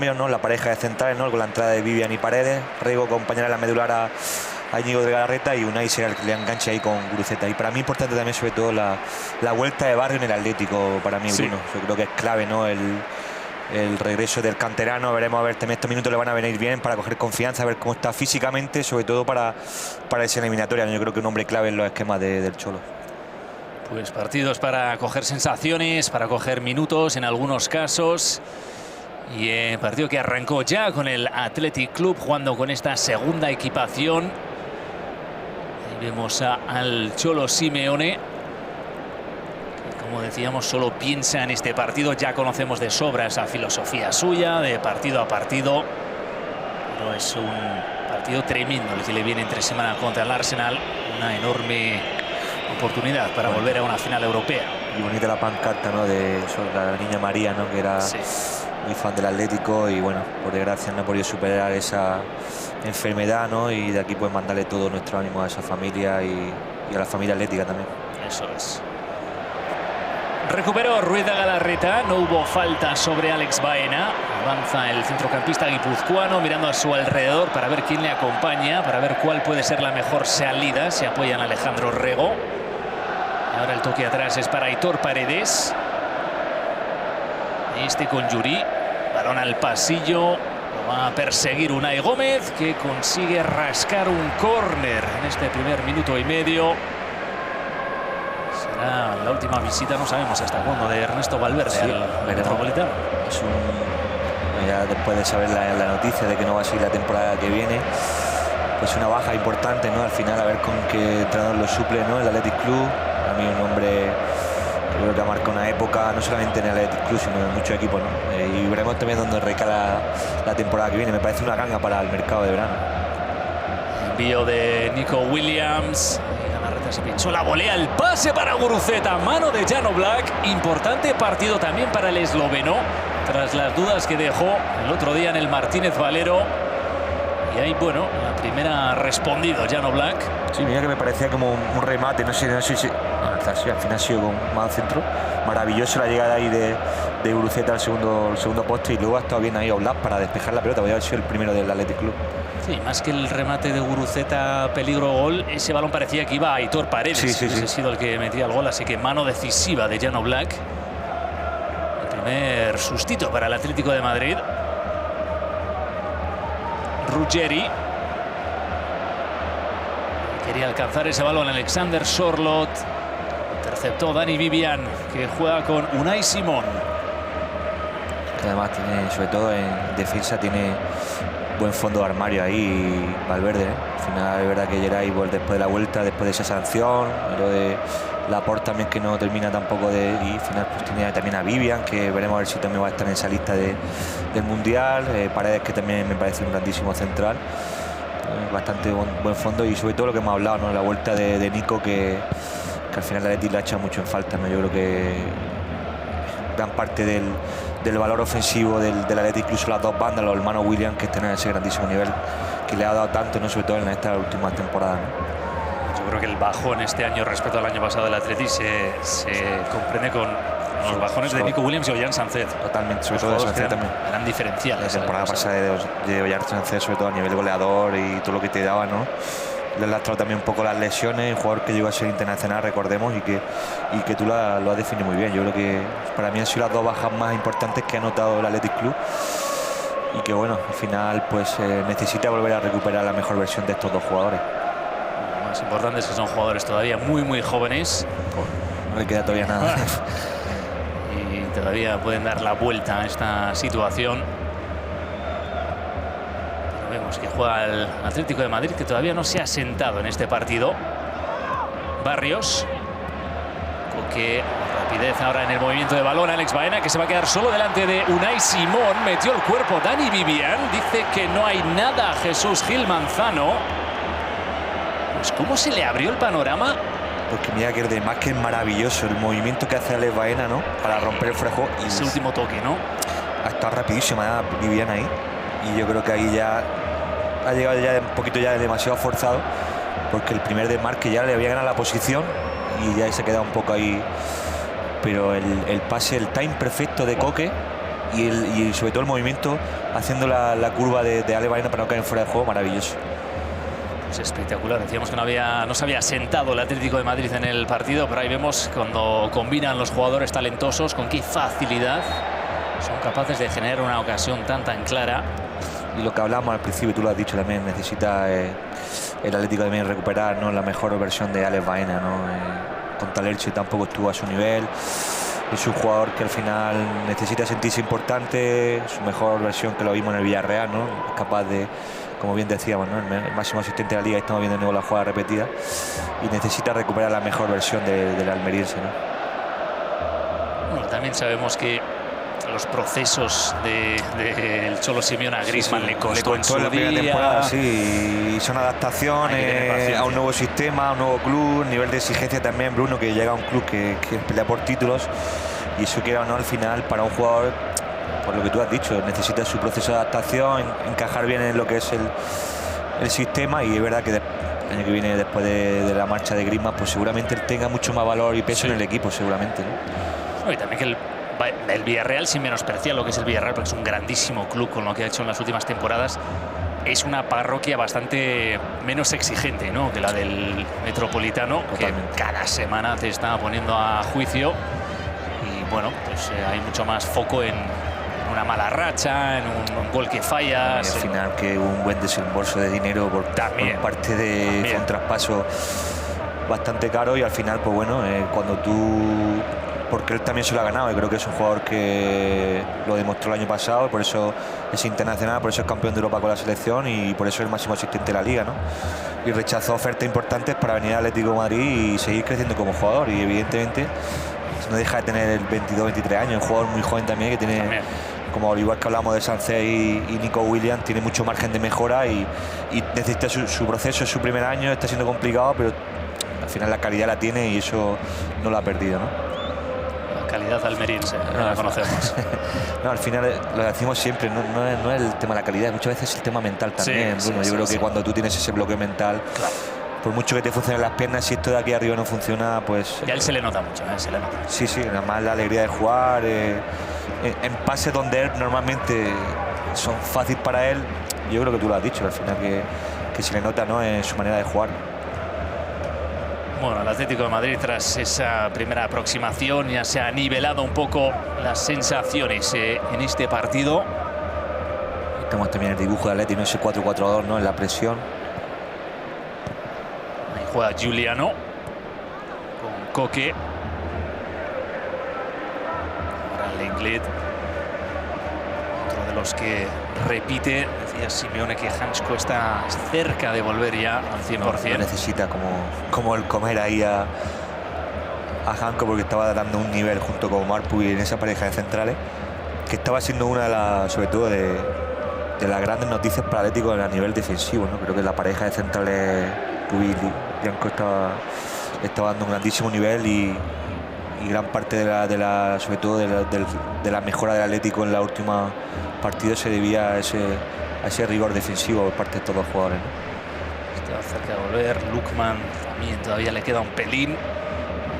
cambios, ¿no? La pareja de centrales, ¿no? Con la entrada de Vivian y Paredes, Rego acompañará la medular a Íñigo de Galarreta y Unai será el que le enganche ahí con Guruceta. Y para mí importante también sobre todo la vuelta de Barrio en el Atlético, para mí, Bruno. Yo creo que es clave, ¿no? El regreso del canterano. Veremos a ver, también estos minutos le van a venir bien para coger confianza, a ver cómo está físicamente, sobre todo para esa eliminatoria. Yo creo que un hombre clave en los esquemas del Cholo. Pues partidos para coger sensaciones, para coger minutos en algunos casos. Y partido que arrancó ya con el Athletic Club jugando con esta segunda equipación. Ahí vemos al Cholo Simeone, que, como decíamos, solo piensa en este partido. Ya conocemos de sobra esa filosofía suya de partido a partido. Pero es un partido tremendo el que le viene entre semana contra el Arsenal. Una enorme oportunidad para volver a una final europea. Y bonita la pancarta, ¿no? De la niña María, ¿no? Que era muy fan del Atlético y bueno, por desgracia no ha podido superar esa enfermedad, ¿no? Y de aquí pues mandarle todo nuestro ánimo a esa familia y a la familia atlética también. Eso es. Recuperó Ruiz de Galarreta, no hubo falta sobre Alex Baena. Avanza el centrocampista guipuzcoano mirando a su alrededor para ver quién le acompaña, para ver cuál puede ser la mejor salida. Se apoyan a Alejandro Rego. Y ahora el toque atrás es para Aitor Paredes. Este con Yuri. Balón al pasillo. Lo va a perseguir Unai Gómez, que consigue rascar un córner en este primer minuto y medio. Será la última visita, no sabemos hasta cuándo, de Ernesto Valverde al Metropolitano. Ya después de saber la noticia de que no va a seguir la temporada que viene, pues una baja importante, ¿no? Al final a ver con qué entrenador lo suple, ¿no? El Athletic Club. A mí un hombre que creo que ha marcado una época, no solamente en el Athletic Club, sino en muchos equipos, ¿no? Y veremos también dónde recala la temporada que viene. Me parece una ganga para el mercado de verano. Envío de Nico Williams. Se pinchó la volea, el pase para Guruceta, mano de Jano Black. Importante partido también para el esloveno, tras las dudas que dejó el otro día en el Martínez Valero. Y ahí, bueno, la primera ha respondido Jano Black. Sí, mira que me parecía como un remate, no sé si al final ha sido con más centro. Maravilloso la llegada ahí de Guruceta al segundo poste, y luego ha estado bien ahí Oblak para despejar la pelota. Podría haber sido el primero del Athletic Club. Sí, más que el remate de Guruceta peligro-gol, ese balón parecía que iba a Aitor Paredes. Sí. Ese ha sido el que metía el gol, así que mano decisiva de Jano Black. El primer sustito para el Atlético de Madrid. Ruggeri. Quería alcanzar ese balón Alexander Sorloth. Interceptó Dani Vivian, que juega con Unai Simón. Además tiene, sobre todo en defensa, tiene buen fondo de armario ahí Valverde, ¿eh? Al final es verdad que Geray, después de la vuelta, después de esa sanción, lo de Laporte también, que no termina tampoco y al final pues tiene también a Vivian, que veremos a ver si también va a estar en esa lista del Mundial. Paredes, que también me parece un grandísimo central. Bastante buen fondo, y sobre todo lo que hemos hablado, ¿no? La vuelta de Nico, que al final la Atleti le ha echado mucho en falta, ¿no? Yo creo que gran parte del valor ofensivo del Atleti, incluso las dos bandas, los hermanos Williams, que están en ese grandísimo nivel que le ha dado tanto, ¿no? Sobre todo en esta última temporada, ¿no? Yo creo que el bajón este año respecto al año pasado del Atleti se comprende con los bajones de Nico Williams y Ollán Sánchez. Totalmente, sobre todo de Sánchez también. Eran diferenciales. La temporada pasada de Ollán Sánchez, sobre todo a nivel de goleador y todo lo que te daba, ¿no? Le han lastrado también un poco las lesiones, un jugador que llegó a ser internacional, recordemos, y que tú lo has definido muy bien. Yo creo que para mí han sido las dos bajas más importantes que ha notado el Athletic Club, y que bueno, al final pues necesita volver a recuperar la mejor versión de estos dos jugadores. Lo más importante es que son jugadores todavía muy jóvenes. No le queda todavía nada. Y todavía pueden dar la vuelta a esta situación. Vemos que juega el Atlético de Madrid, que todavía no se ha sentado en este partido. Barrios. Coque, rapidez ahora en el movimiento de balón. Alex Baena, que se va a quedar solo delante de Unai Simón. Metió el cuerpo Dani Vivian. Dice que no hay nada a Jesús Gil Manzano. Pues ¿cómo se le abrió el panorama? Porque mira que más que maravilloso el movimiento que hace Alex Baena, ¿no? Para romper el frejo. Y ese último toque, ¿no? Ha estado rapidísima Vivian ahí. Y yo creo que ahí ya ha llegado ya un poquito ya demasiado forzado, porque el primer desmarque ya le había ganado la posición y ya se queda un poco ahí. Pero el pase, el time perfecto de Coque, y sobre todo el movimiento haciendo la curva de Alex Baena para no caer fuera de juego, maravilloso. Es espectacular. Decíamos que no se había sentado el Atlético de Madrid en el partido, pero ahí vemos cuando combinan los jugadores talentosos con qué facilidad son capaces de generar una ocasión tan clara. Y lo que hablamos al principio, tú lo has dicho también, necesita el Atlético también recuperar, ¿no?, la mejor versión de Alex Baena, ¿no? Contra el Elche tampoco estuvo a su nivel. Es un jugador que al final necesita sentirse importante, su mejor versión que lo vimos en el Villarreal, ¿no? Es capaz de, como bien decíamos, ¿no?, el máximo asistente de la liga, estamos viendo de nuevo la jugada repetida, y necesita recuperar la mejor versión del almeriense, ¿no? Bueno, también sabemos que los procesos del Cholo Simeone a Griezmann le costó en la primera temporada, sí, y son adaptaciones a un nuevo sistema, a un nuevo club, nivel de exigencia también. Bruno, que llega a un club que pelea por títulos, y eso, quiera o no, al final para un jugador, por lo que tú has dicho, necesita su proceso de adaptación, encajar bien en lo que es el sistema, y es verdad que el año que viene, después de la marcha de Griezmann, pues seguramente él tenga mucho más valor y peso en el equipo, seguramente, ¿no? Y también que el Villarreal, sin menospreciar lo que es el Villarreal, porque es un grandísimo club con lo que ha hecho en las últimas temporadas, es una parroquia bastante menos exigente, ¿no?, que la del Metropolitano. Totalmente. Que cada semana te está poniendo a juicio, y bueno, pues hay mucho más foco en una mala racha, en un gol que fallas. Y al final que un buen desembolso de dinero por parte de un traspaso bastante caro, y al final, pues bueno, cuando tú... Porque él también se lo ha ganado, y creo que es un jugador que lo demostró el año pasado, y por eso es internacional, por eso es campeón de Europa con la selección, y por eso es el máximo asistente de la liga, ¿no? Y rechazó ofertas importantes para venir al Atlético de Madrid y seguir creciendo como jugador, y evidentemente no deja de tener 22, 23 años, un jugador muy joven también, que tiene, como al igual que hablamos de Sancet y Nico Williams, tiene mucho margen de mejora, y necesita su proceso, es su primer año, está siendo complicado, pero al final la calidad la tiene, y eso no lo ha perdido, ¿no? Calidad almeriense, no la conocemos. No, al final lo decimos siempre, no es el tema de la calidad, muchas veces es el tema mental también, Bruno. Yo creo que cuando tú tienes ese bloqueo mental, claro, por mucho que te funcionen las piernas, si esto de aquí arriba no funciona, pues... Y a él se le nota mucho, se le nota. Sí, nada más la alegría de jugar, en pases donde él normalmente son fáciles para él, yo creo que tú lo has dicho, al final que se le nota, ¿no?, en su manera de jugar. Bueno, el Atlético de Madrid, tras esa primera aproximación, ya se ha nivelado un poco las sensaciones en este partido. Tenemos también el dibujo de Atleti, ¿no?, ese 4-4-2, ¿no?, en la presión. Ahí juega Giuliano con Coque. Ahora Lenglet, otro de los que repite. Decía Simeone que Hansko está cerca de volver ya al 100%. No necesita como el comer ahí a Hansko, porque estaba dando un nivel junto con Marpuy en esa pareja de centrales, que estaba siendo una de las, sobre todo de las grandes noticias para Atlético a nivel defensivo, ¿no? Creo que la pareja de centrales Puy y Hansko estaba dando un grandísimo nivel, y gran parte sobre todo de la mejora del Atlético en la última partido se debía a ese rigor defensivo por parte de todos los jugadores, ¿no? Está cerca de volver. Lukman también todavía le queda un pelín,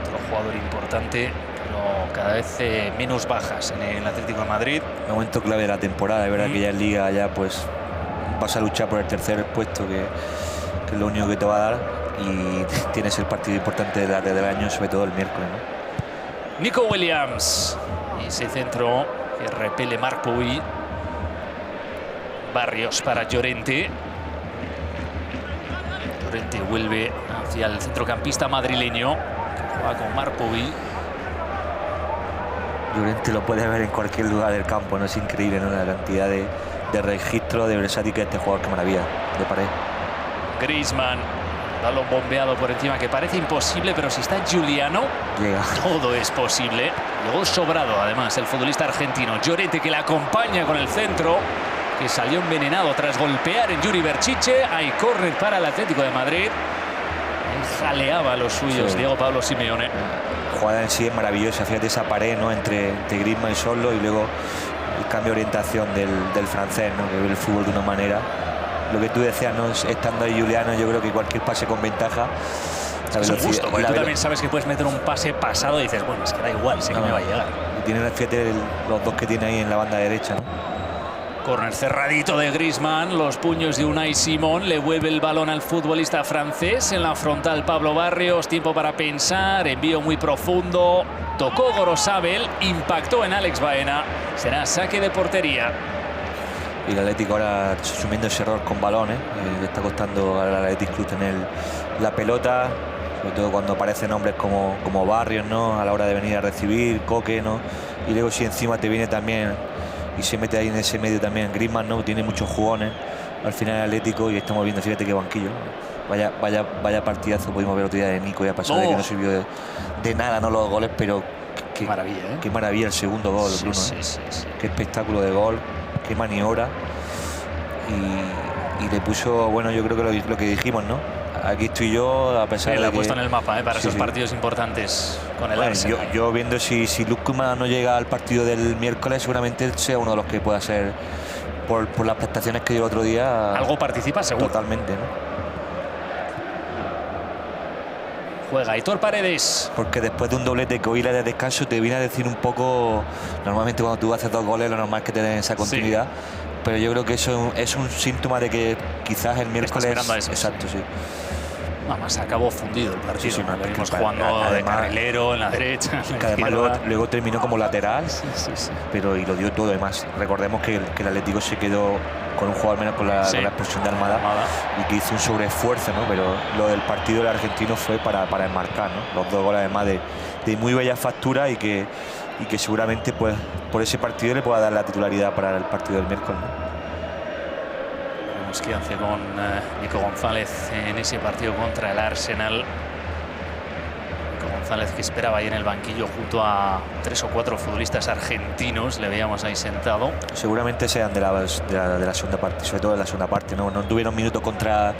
otro jugador importante, pero cada vez menos bajas en el Atlético de Madrid. Un momento clave de la temporada, es verdad que ya en Liga ya pues vas a luchar por el tercer puesto, que es lo único que te va a dar, y tienes el partido importante del año, sobre todo el miércoles, ¿no? Nico Williams, y ese centro que repele Marpuy. Barrios para Llorente. Llorente vuelve hacia el centrocampista madrileño, que juega con Marpuy. Llorente lo puede ver en cualquier lugar del campo, ¿no? Es increíble, ¿no?, la cantidad de registro de versátil que este jugador, que maravilla de pared. Griezmann, balón bombeado por encima, que parece imposible, pero si está Giuliano, llega. Todo es posible. Luego sobrado, además, el futbolista argentino. Llorente, que le acompaña con el centro, que salió envenenado tras golpear en Yuri Berchiche. Hay córner para el Atlético de Madrid. Él jaleaba a los suyos, Diego Pablo Simeone. La jugada en sí es maravillosa, fíjate esa pared, ¿no?, entre Griezmann y Solo, y luego el cambio de orientación del francés, ¿no?, que ve el fútbol de una manera. Lo que tú decías, ¿no?, estando ahí Giuliano, yo creo que cualquier pase con ventaja Es un gusto, porque tú también sabes que puedes meter un pase pasado y dices, bueno, es que da igual, sé que me va a llegar. Y tiene, fíjate, los dos que tiene ahí en la banda derecha, ¿no? Corner cerradito de Griezmann, los puños de Unai Simón, le vuelve el balón al futbolista francés, en la frontal Pablo Barrios, tiempo para pensar, envío muy profundo, tocó Gorosabel, impactó en Alex Baena, será saque de portería. Y el Atlético ahora asumiendo ese error con balón, le está costando al Athletic Club tener la pelota, sobre todo cuando aparecen hombres como Barrios, ¿no? A la hora de venir a recibir, Coque, ¿no? Y luego si encima te viene también y se mete ahí en ese medio también Griezmann, ¿no? Tiene muchos jugones al final el Atlético y estamos viendo, fíjate qué banquillo. Vaya partidazo pudimos ver otro día de Nico, ya pasó de que no sirvió de nada, no los goles, pero qué maravilla, ¿eh? Qué maravilla el segundo gol, Bruno. Sí. Qué espectáculo de gol, qué maniobra. Y le puso, bueno, yo creo que lo que dijimos, ¿no? Aquí estoy yo, a pesar de la ha que... puesto en el mapa, para esos partidos importantes con el Arsenal. Yo viendo si Lukman no llega al partido del miércoles, seguramente él sea uno de los que pueda ser, por las prestaciones que dio el otro día... Algo participa, seguro. Totalmente, ¿no? Juega Aitor Paredes. Porque después de un doblete que hoy le de descanso, te viene a decir un poco... Normalmente cuando tú haces 2 goles, lo normal es que te den esa continuidad. Sí. Pero yo creo que eso es un síntoma de que quizás el miércoles... Esperando a eso. Exacto, sí. Además acabó fundido el partido. Sí, lo venimos jugando además, de carrilero en la derecha. Que además luego terminó como lateral, pero y lo dio todo. Además, recordemos que el Atlético se quedó con un jugador menos con la expulsión de Almada y que hizo un sobreesfuerzo, ¿no? Pero lo del partido del argentino fue para enmarcar, ¿no? Los 2 goles además de muy bella factura y que seguramente pues por ese partido le pueda dar la titularidad para el partido del miércoles, ¿no? ¿Qué hace con Nico González en ese partido contra el Arsenal? Nico González, que esperaba ahí en el banquillo junto a 3 o 4 futbolistas argentinos, le veíamos ahí sentado. Seguramente sean de la segunda parte, sobre todo de la segunda parte, no tuvieron minutos contra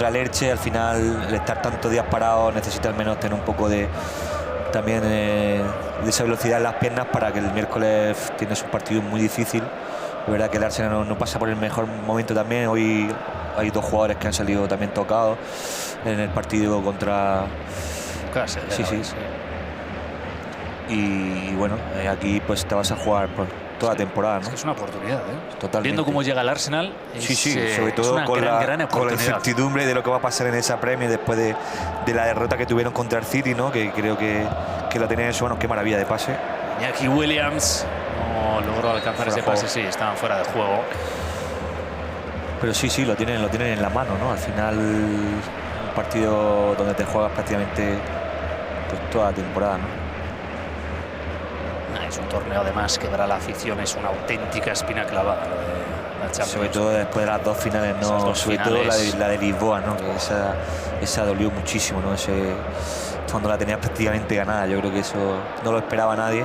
el Elche. Al final, el estar tantos días parados necesita al menos tener un poco de esa velocidad en las piernas para que el miércoles tienes un partido muy difícil. Es verdad que el Arsenal no pasa por el mejor momento también. Hoy hay 2 jugadores que han salido también tocados en el partido contra... Cáceres, sí. Y bueno, aquí pues te vas a jugar por toda la temporada, ¿no? Es una oportunidad, ¿eh? Totalmente. Viendo cómo llega el Arsenal, sobre todo con la incertidumbre de lo que va a pasar en esa Premier después de la derrota que tuvieron contra el City, ¿no? Que creo que lo tenían en su mano. Qué maravilla de pase. Iñaki Williams no logró alcanzar ese pase, sí, estaban fuera de juego. Pero sí, lo tienen en la mano, ¿no? Al final, un partido donde te juegas prácticamente pues, toda la temporada, ¿no? Es un torneo además que para la afición es una auténtica espina clavada, lo de la Champions. Sobre todo después de las 2 finales, ¿no? Sobre todo la de Lisboa, ¿no? Que esa dolió muchísimo, ¿no? Cuando la tenías prácticamente ganada, yo creo que eso no lo esperaba nadie.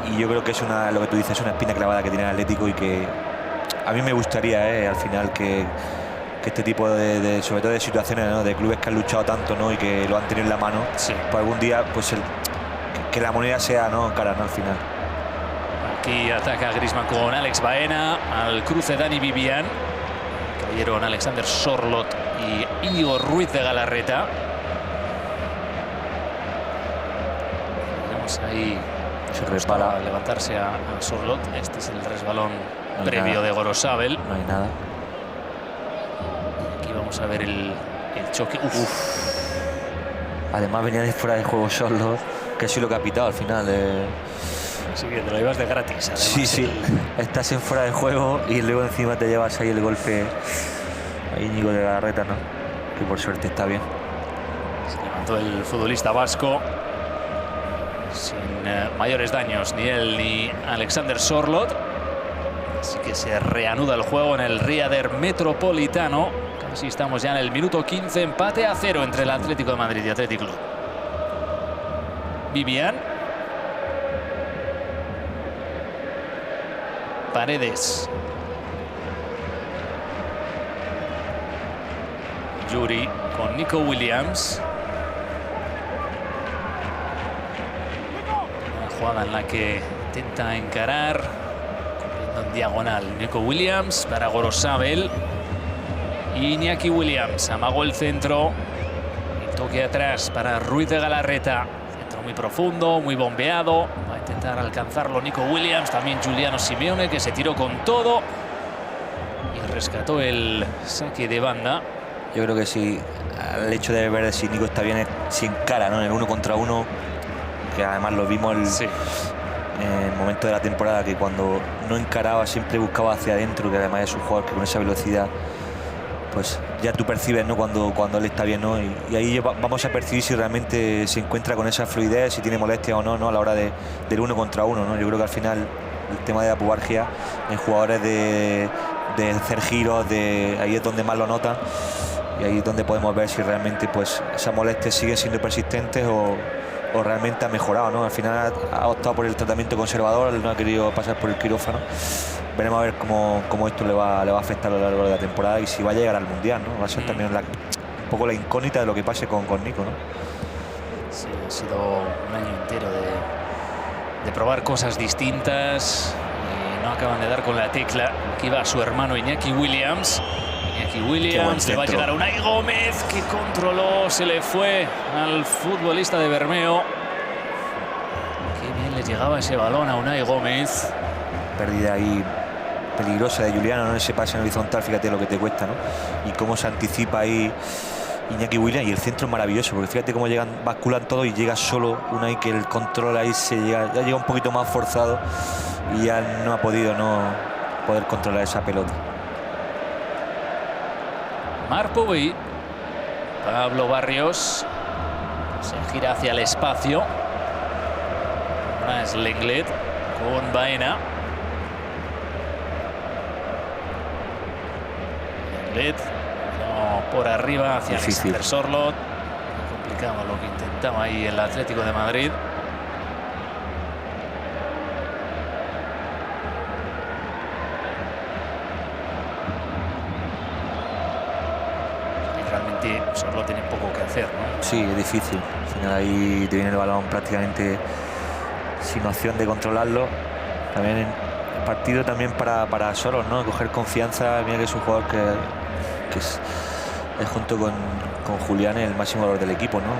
Y yo creo que es lo que tú dices, una espina clavada que tiene el Atlético y que a mí me gustaría, al final, que este tipo sobre todo de situaciones, ¿no? De clubes que han luchado tanto, ¿no? Y que lo han tenido en la mano, pues algún día pues que la moneda sea, ¿no? Cara, ¿no? Al final. Aquí ataca Griezmann con Alex Baena, al cruce Dani Vivian, cayeron Alexander Sorloth y Íñigo Ruiz de Galarreta. Vemos ahí se resbala, levantarse a Sorloth. Este es el resbalón previo de Gorosabel. No hay nada. Aquí vamos a ver el choque. Además venía de fuera de juego Sorloth, que es lo que ha pitado al final. Sí, que te lo llevas de gratis. Además, sí. Estás en fuera de juego y luego encima te llevas ahí el golpe a Íñigo de Galarreta, ¿no? Que por suerte está bien. Se levantó el futbolista vasco sin mayores daños, ni él ni Alexander Sorloth. Así que se reanuda el juego en el Riader Metropolitano. Casi estamos ya en el minuto 15, empate a 0 entre el Atlético de Madrid y Athletic Club. Vivian. Paredes. Yuri con Nico Williams. Una jugada en la que intenta encarar, corriendo en diagonal Nico Williams para Gorosabel. Iñaki Williams amagó el centro. Toque atrás para Ruiz de Galarreta. Centro muy profundo, muy bombeado. Va a intentar alcanzarlo Nico Williams. También Giuliano Simeone, que se tiró con todo y rescató el saque de banda. Yo creo que sí, el hecho de ver si Nico está bien, si encara, ¿no?, en el 1 contra 1, que además lo vimos en el momento de la temporada, que cuando no encaraba siempre buscaba hacia adentro, que además es un jugador que con esa velocidad, pues ya tú percibes, ¿no?, cuando él está bien, ¿no? Y ahí vamos a percibir si realmente se encuentra con esa fluidez, si tiene molestia o no, ¿no?, a la hora del 1 contra 1, ¿no? Yo creo que al final el tema de la pubargia en jugadores de hacer giros, ahí es donde más lo notan, y ahí es donde podemos ver si realmente pues esas molestias siguen siendo persistentes o realmente ha mejorado, ¿no? Al final ha optado por el tratamiento conservador, no ha querido pasar por el quirófano. Veremos a ver cómo esto le va a afectar a lo largo de la temporada y si va a llegar al Mundial, ¿no? Va a ser también un poco la incógnita de lo que pase con Nico, ¿no? Sí, ha sido un año entero de probar cosas distintas y no acaban de dar con la tecla. Aquí va su hermano Iñaki Williams. Iñaki Williams, le va a llegar a Unai Gómez, que controló, se le fue al futbolista de Bermeo. Qué bien le llegaba ese balón a Unai Gómez. Pérdida ahí peligrosa de Giuliano, ¿no? Ese pase en horizontal, fíjate lo que te cuesta, ¿no? Y cómo se anticipa ahí Iñaki Williams, y el centro es maravilloso, porque fíjate cómo basculan todo y llega solo Unai, que el control ahí ya llega un poquito más forzado y ya no ha podido poder controlar esa pelota. Marc Puig, Pablo Barrios se gira hacia el espacio. Ahora es Lenglet con Baena. Lenglet por arriba hacia Alexander Sorloth. Complicado lo que intentaba ahí el Atlético de Madrid. Sorloth tiene poco que hacer, ¿no? Sí, es difícil. Al final ahí te viene el balón prácticamente sin opción de controlarlo. También el partido también para Sorloth, ¿no? Coger confianza. Mira que es un jugador que es junto con Julián el máximo valor del equipo, ¿no?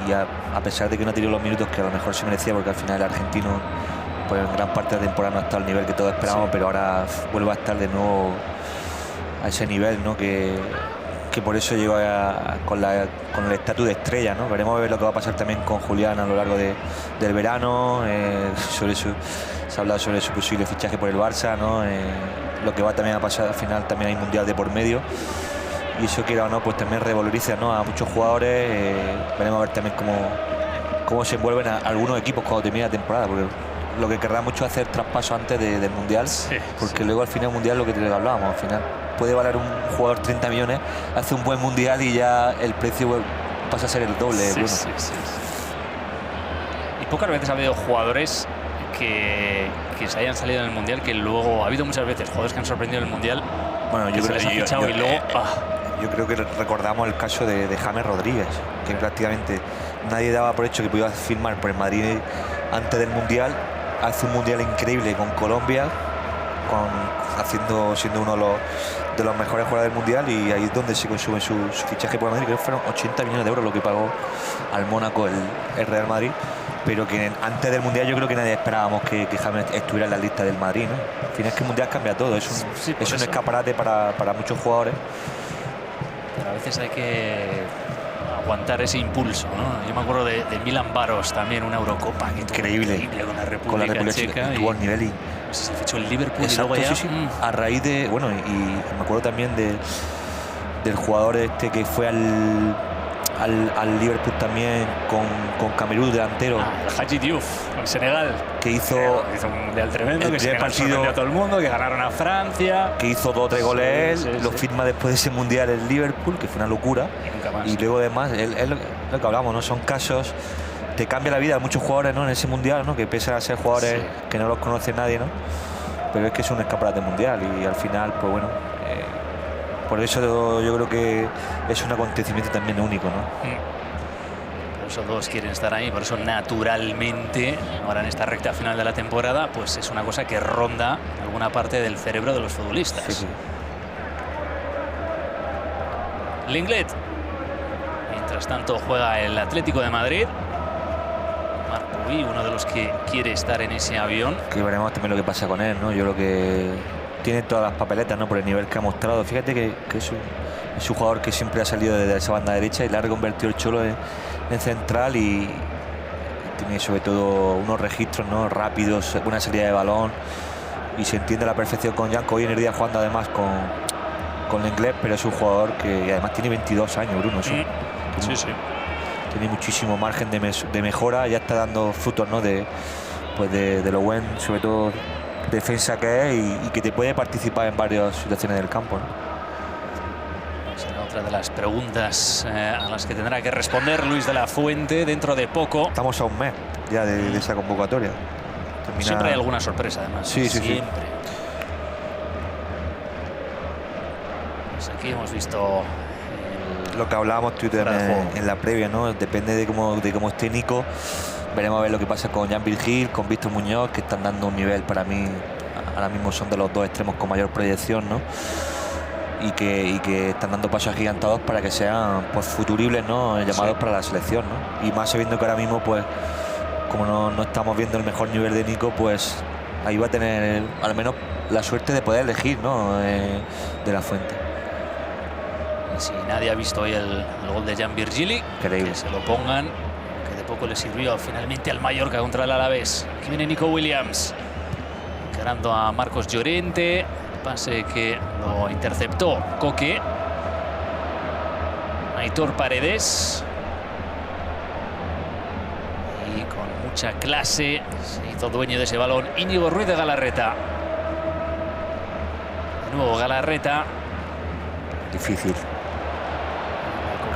Y a pesar de que no ha tenido los minutos que a lo mejor se merecía, porque al final el argentino pues en gran parte de la temporada no ha estado al nivel que todos esperábamos, pero ahora vuelve a estar de nuevo a ese nivel, ¿no? Que por eso llegó con el estatus de estrella, ¿no? Veremos a ver lo que va a pasar también con Julián a lo largo del verano. Se ha hablado sobre su posible fichaje por el Barça, ¿no? Lo que va también a pasar al final, también hay mundial de por medio, y eso, quiera o no, pues también revaloriza, ¿no?, a muchos jugadores. Veremos a ver también cómo se envuelven algunos equipos cuando termine la temporada, porque lo que querrá mucho es hacer traspaso antes del mundial, porque luego al final del mundial, lo que te hablábamos, al final puede valer un jugador 30 millones, hace un buen mundial y ya el precio pasa a ser el doble. Y pocas veces ha habido jugadores que se hayan salido en el mundial, que luego ha habido muchas veces jugadores que han sorprendido en el mundial. Bueno, yo creo que recordamos el caso de James Rodríguez, que prácticamente nadie daba por hecho que podía firmar por el Madrid antes del mundial. Hace un mundial increíble con Colombia, siendo uno de los mejores jugadores del mundial, y ahí es donde se consume su fichaje por el Madrid. Creo que fueron 80 millones de euros lo que pagó al Mónaco el Real Madrid, pero que antes del mundial yo creo que nadie esperábamos que James estuviera en la lista del Madrid, ¿no? Al final es que el mundial cambia todo, es un escaparate para muchos jugadores, pero a veces hay que aguantar ese impulso, ¿no? Yo me acuerdo de Milan Baros, también una Eurocopa increíble con la República Checa, tuvo el nivel y se fichó el Liverpool. Exacto, y luego ya, a raíz de, bueno, y me acuerdo también del jugador que fue al Liverpool también con Camerún, delantero, el Hadji Diouf, con Senegal, que hizo un mundial tremendo, que Senegal partido sorprendió a todo el mundo, que ganaron a Francia, que hizo 2 o 3 goles él, lo firma después de ese mundial el Liverpool, que fue una locura, y luego además es lo que hablamos, ¿no? Son casos, te cambia la vida a muchos jugadores, ¿no?, en ese mundial, ¿no?, que pese a ser jugadores que no los conoce nadie, ¿no?, pero es que es un escaparate mundial, y al final, pues bueno, por eso yo creo que es un acontecimiento también único, ¿no? Por eso todos quieren estar ahí, por eso naturalmente ahora en esta recta final de la temporada pues es una cosa que ronda en alguna parte del cerebro de los futbolistas. Sí. Lenglet, mientras Mientras tanto juega el Atlético de Madrid. Marc Puig, uno de los que quiere estar en ese avión. Que veremos también lo que pasa con él, ¿no? Yo creo que tiene todas las papeletas, ¿no? Por el nivel que ha mostrado. Fíjate que es un jugador que siempre ha salido desde esa banda derecha y le ha reconvertido el Cholo en central y tiene sobre todo unos registros, ¿no? Rápidos, buena salida de balón y se entiende a la perfección con Janko. Hoy en el día jugando además con Lenglet, pero es un jugador que además tiene 22 años, Bruno. Sí. Tiene muchísimo margen de mejora, ya está dando frutos, ¿no? de lo buen, sobre todo defensa que es y que te puede participar en varias situaciones del campo, ¿no? Será otra de las preguntas a las que tendrá que responder Luis de la Fuente dentro de poco. Estamos a un mes ya de esa convocatoria. Siempre hay alguna sorpresa, además. Sí. Siempre. Pues aquí hemos visto lo que hablábamos tú en la previa, ¿no? Depende de cómo esté Nico. Veremos a ver lo que pasa con Jan Virgil, con Víctor Muñoz, que están dando un nivel, para mí ahora mismo son de los dos extremos con mayor proyección, ¿no? Y que están dando pasos agigantados para que sean, pues, futuribles, ¿no? Llamados para la selección, ¿no? Y más sabiendo que ahora mismo, pues, como no estamos viendo el mejor nivel de Nico, pues ahí va a tener al menos la suerte de poder elegir, ¿no? De la Fuente. Si nadie ha visto hoy el gol de Jan Virgili, que se lo pongan, que de poco le sirvió finalmente al Mallorca contra el Alavés. Aquí viene Nico Williams, encarando a Marcos Llorente, pase que lo interceptó Coque. Aitor Paredes, y con mucha clase se hizo dueño de ese balón Íñigo Ruiz de Galarreta. De nuevo Galarreta. Difícil.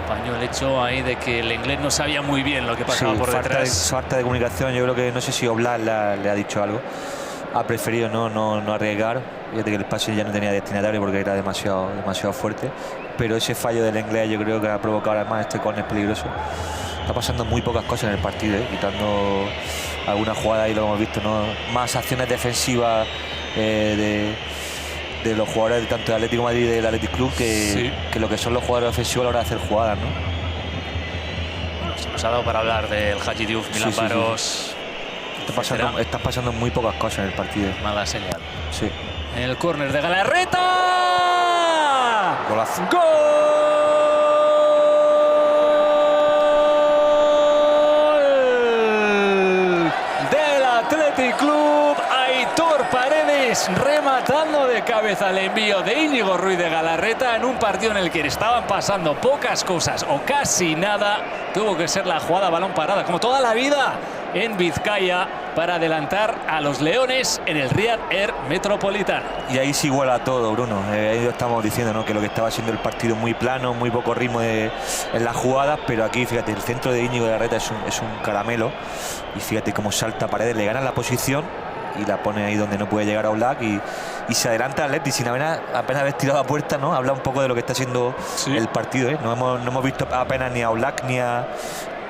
Acompañó el hecho ahí de que el inglés no sabía muy bien lo que pasaba por detrás. Falta de comunicación. Yo creo que, no sé si Oblak le ha dicho algo. Ha preferido no arriesgar. Fíjate que el pase ya no tenía destinatario porque era demasiado fuerte. Pero ese fallo del inglés yo creo que ha provocado además este córner peligroso. Está pasando muy pocas cosas en el partido, quitando alguna jugada, ahí lo hemos visto, ¿no? Más acciones defensivas de los jugadores tanto del Atlético de Madrid y del Athletic Club que lo que son los jugadores ofensivos a la hora de hacer jugadas, ¿no? Bueno, se nos ha dado para hablar del Hagi Diouf, Milan Baros. Están pasando muy pocas cosas en el partido. Mala señal. Sí. El córner de Galarreta. Golazo. ¡Gol! Del Athletic Club. Aitor Paredes rematando de cabeza el envío de Íñigo Ruiz de Galarreta en un partido en el que estaban pasando pocas cosas o casi nada. Tuvo que ser la jugada balón parada, como toda la vida en Vizcaya, para adelantar a los Leones en el Riyadh Air Metropolitano. Y ahí sí iguala todo, Bruno. Ahí lo estamos diciendo, ¿no? Que lo que estaba siendo el partido muy plano, muy poco ritmo en las jugadas, pero aquí, fíjate, el centro de Íñigo de Galarreta es un caramelo. Y fíjate cómo salta Paredes, le gana la posición y la pone ahí donde no puede llegar a Oblak y se adelanta al Atleti sin apenas haber tirado a puerta, ¿no? Habla un poco de lo que está siendo el partido, ¿eh? No hemos visto apenas ni a Oblak ni a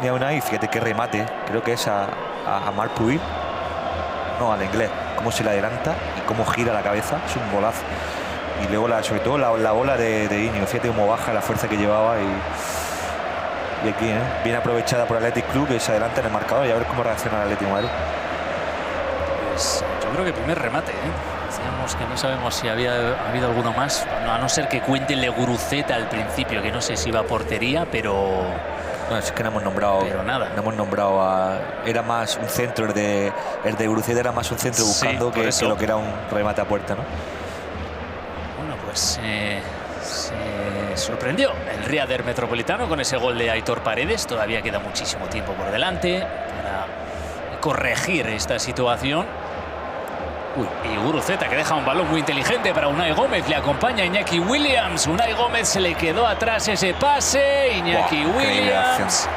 Unai. Fíjate qué remate, creo que es a Marc Puig, no, al inglés, cómo se le adelanta y cómo gira la cabeza, es un golazo. Y luego sobre todo la bola de Íñigo, fíjate cómo baja la fuerza que llevaba y aquí, bien aprovechada por el Athletic Club, que se adelanta en el marcador, y a ver cómo reacciona el Atlético de Madrid. Pues yo creo que primer remate, Decíamos que no sabemos si había habido alguno más, a no ser que cuente Guruceta al principio, que no sé si iba a portería, pero... No, es que no hemos nombrado. Pero nada. No hemos nombrado era más un centro, el de Guruceta era más un centro buscando que lo que era un remate a puerta, ¿no? Bueno, pues se sorprendió el Riyadh Air Metropolitano con ese gol de Aitor Paredes. Todavía queda muchísimo tiempo por delante para corregir esta situación. Y Guruceta, que deja un balón muy inteligente para Unai Gómez, le acompaña Iñaki Williams. Unai Gómez se le quedó atrás ese pase. Iñaki Williams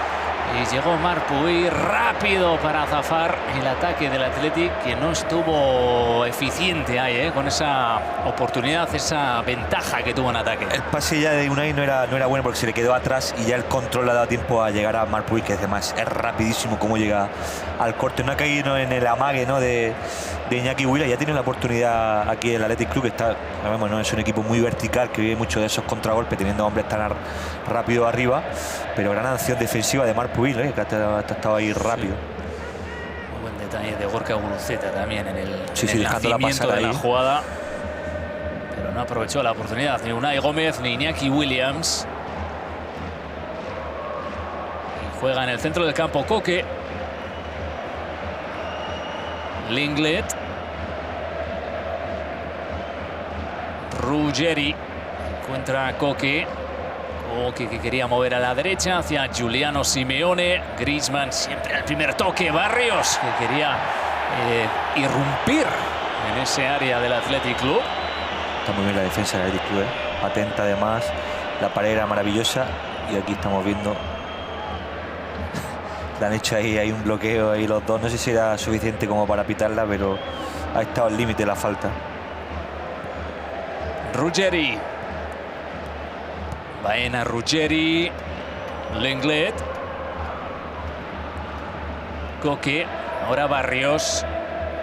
Y llegó Marpuy rápido para zafar el ataque del Athletic, que no estuvo eficiente ahí, con esa oportunidad, esa ventaja que tuvo en ataque. El pase ya de Unai no era bueno porque se le quedó atrás y ya el control le ha dado tiempo a llegar a Marpuy, que además es rapidísimo como llega al corte. No ha caído en el amague, ¿no?, de Iñaki Williams. Ya tiene la oportunidad aquí el Athletic Club, que está, sabemos, ¿no?, es un equipo muy vertical, que vive mucho de esos contragolpes, teniendo hombres tan rápido arriba, pero gran acción defensiva de Marpuy, que ha estado ahí rápido. Sí. Muy buen detalle de Gorka Guruceta también en el, sí, en el nacimiento de la ahí jugada, pero no aprovechó la oportunidad ni Unai Gómez ni Iñaki Williams. Y juega en el centro del campo Koke. Lenglet. Ruggeri encuentra a Koke. Koke, que quería mover a la derecha hacia Giuliano Simeone. Griezmann siempre al primer toque. Barrios, que quería irrumpir en ese área del Athletic Club. Está muy bien la defensa del Athletic Club, atenta además. La pared era maravillosa y aquí estamos viendo. Le han hecho ahí un bloqueo ahí los dos. No sé si era suficiente como para pitarla, pero ha estado al límite la falta. Ruggeri. Baena, Ruggeri. Lenglet. Koke. Ahora Barrios.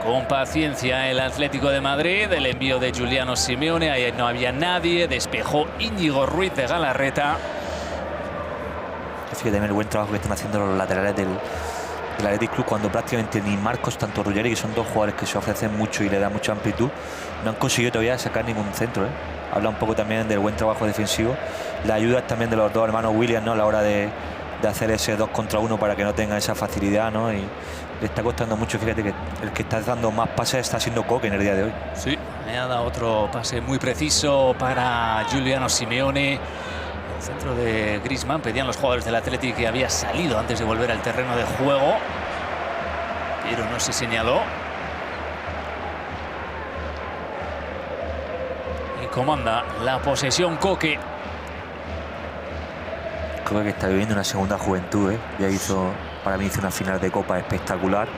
Con paciencia el Atlético de Madrid. El envío de Giuliano Simeone. Ahí no había nadie. Despejó Íñigo Ruiz de Galarreta. Fíjate también el buen trabajo que están haciendo los laterales del Athletic Club, cuando prácticamente ni Marcos, tanto Ruggeri, que son dos jugadores que se ofrecen mucho y le dan mucha amplitud, no han conseguido todavía sacar ningún centro. Habla un poco también del buen trabajo defensivo, la ayuda también de los dos hermanos Williams, ¿no?, a la hora de hacer ese 2 contra 1 para que no tengan esa facilidad, ¿no? Y le está costando mucho. Fíjate que el que está dando más pases está siendo Koke en el día de hoy. Sí, me ha dado otro pase muy preciso para Giuliano Simeone. Centro de Griezmann. Pedían los jugadores del Athletic que había salido antes de volver al terreno de juego, pero no se señaló. Y comanda la posesión Koke. Koke, que está viviendo una segunda juventud, ya para mí hizo una final de Copa espectacular,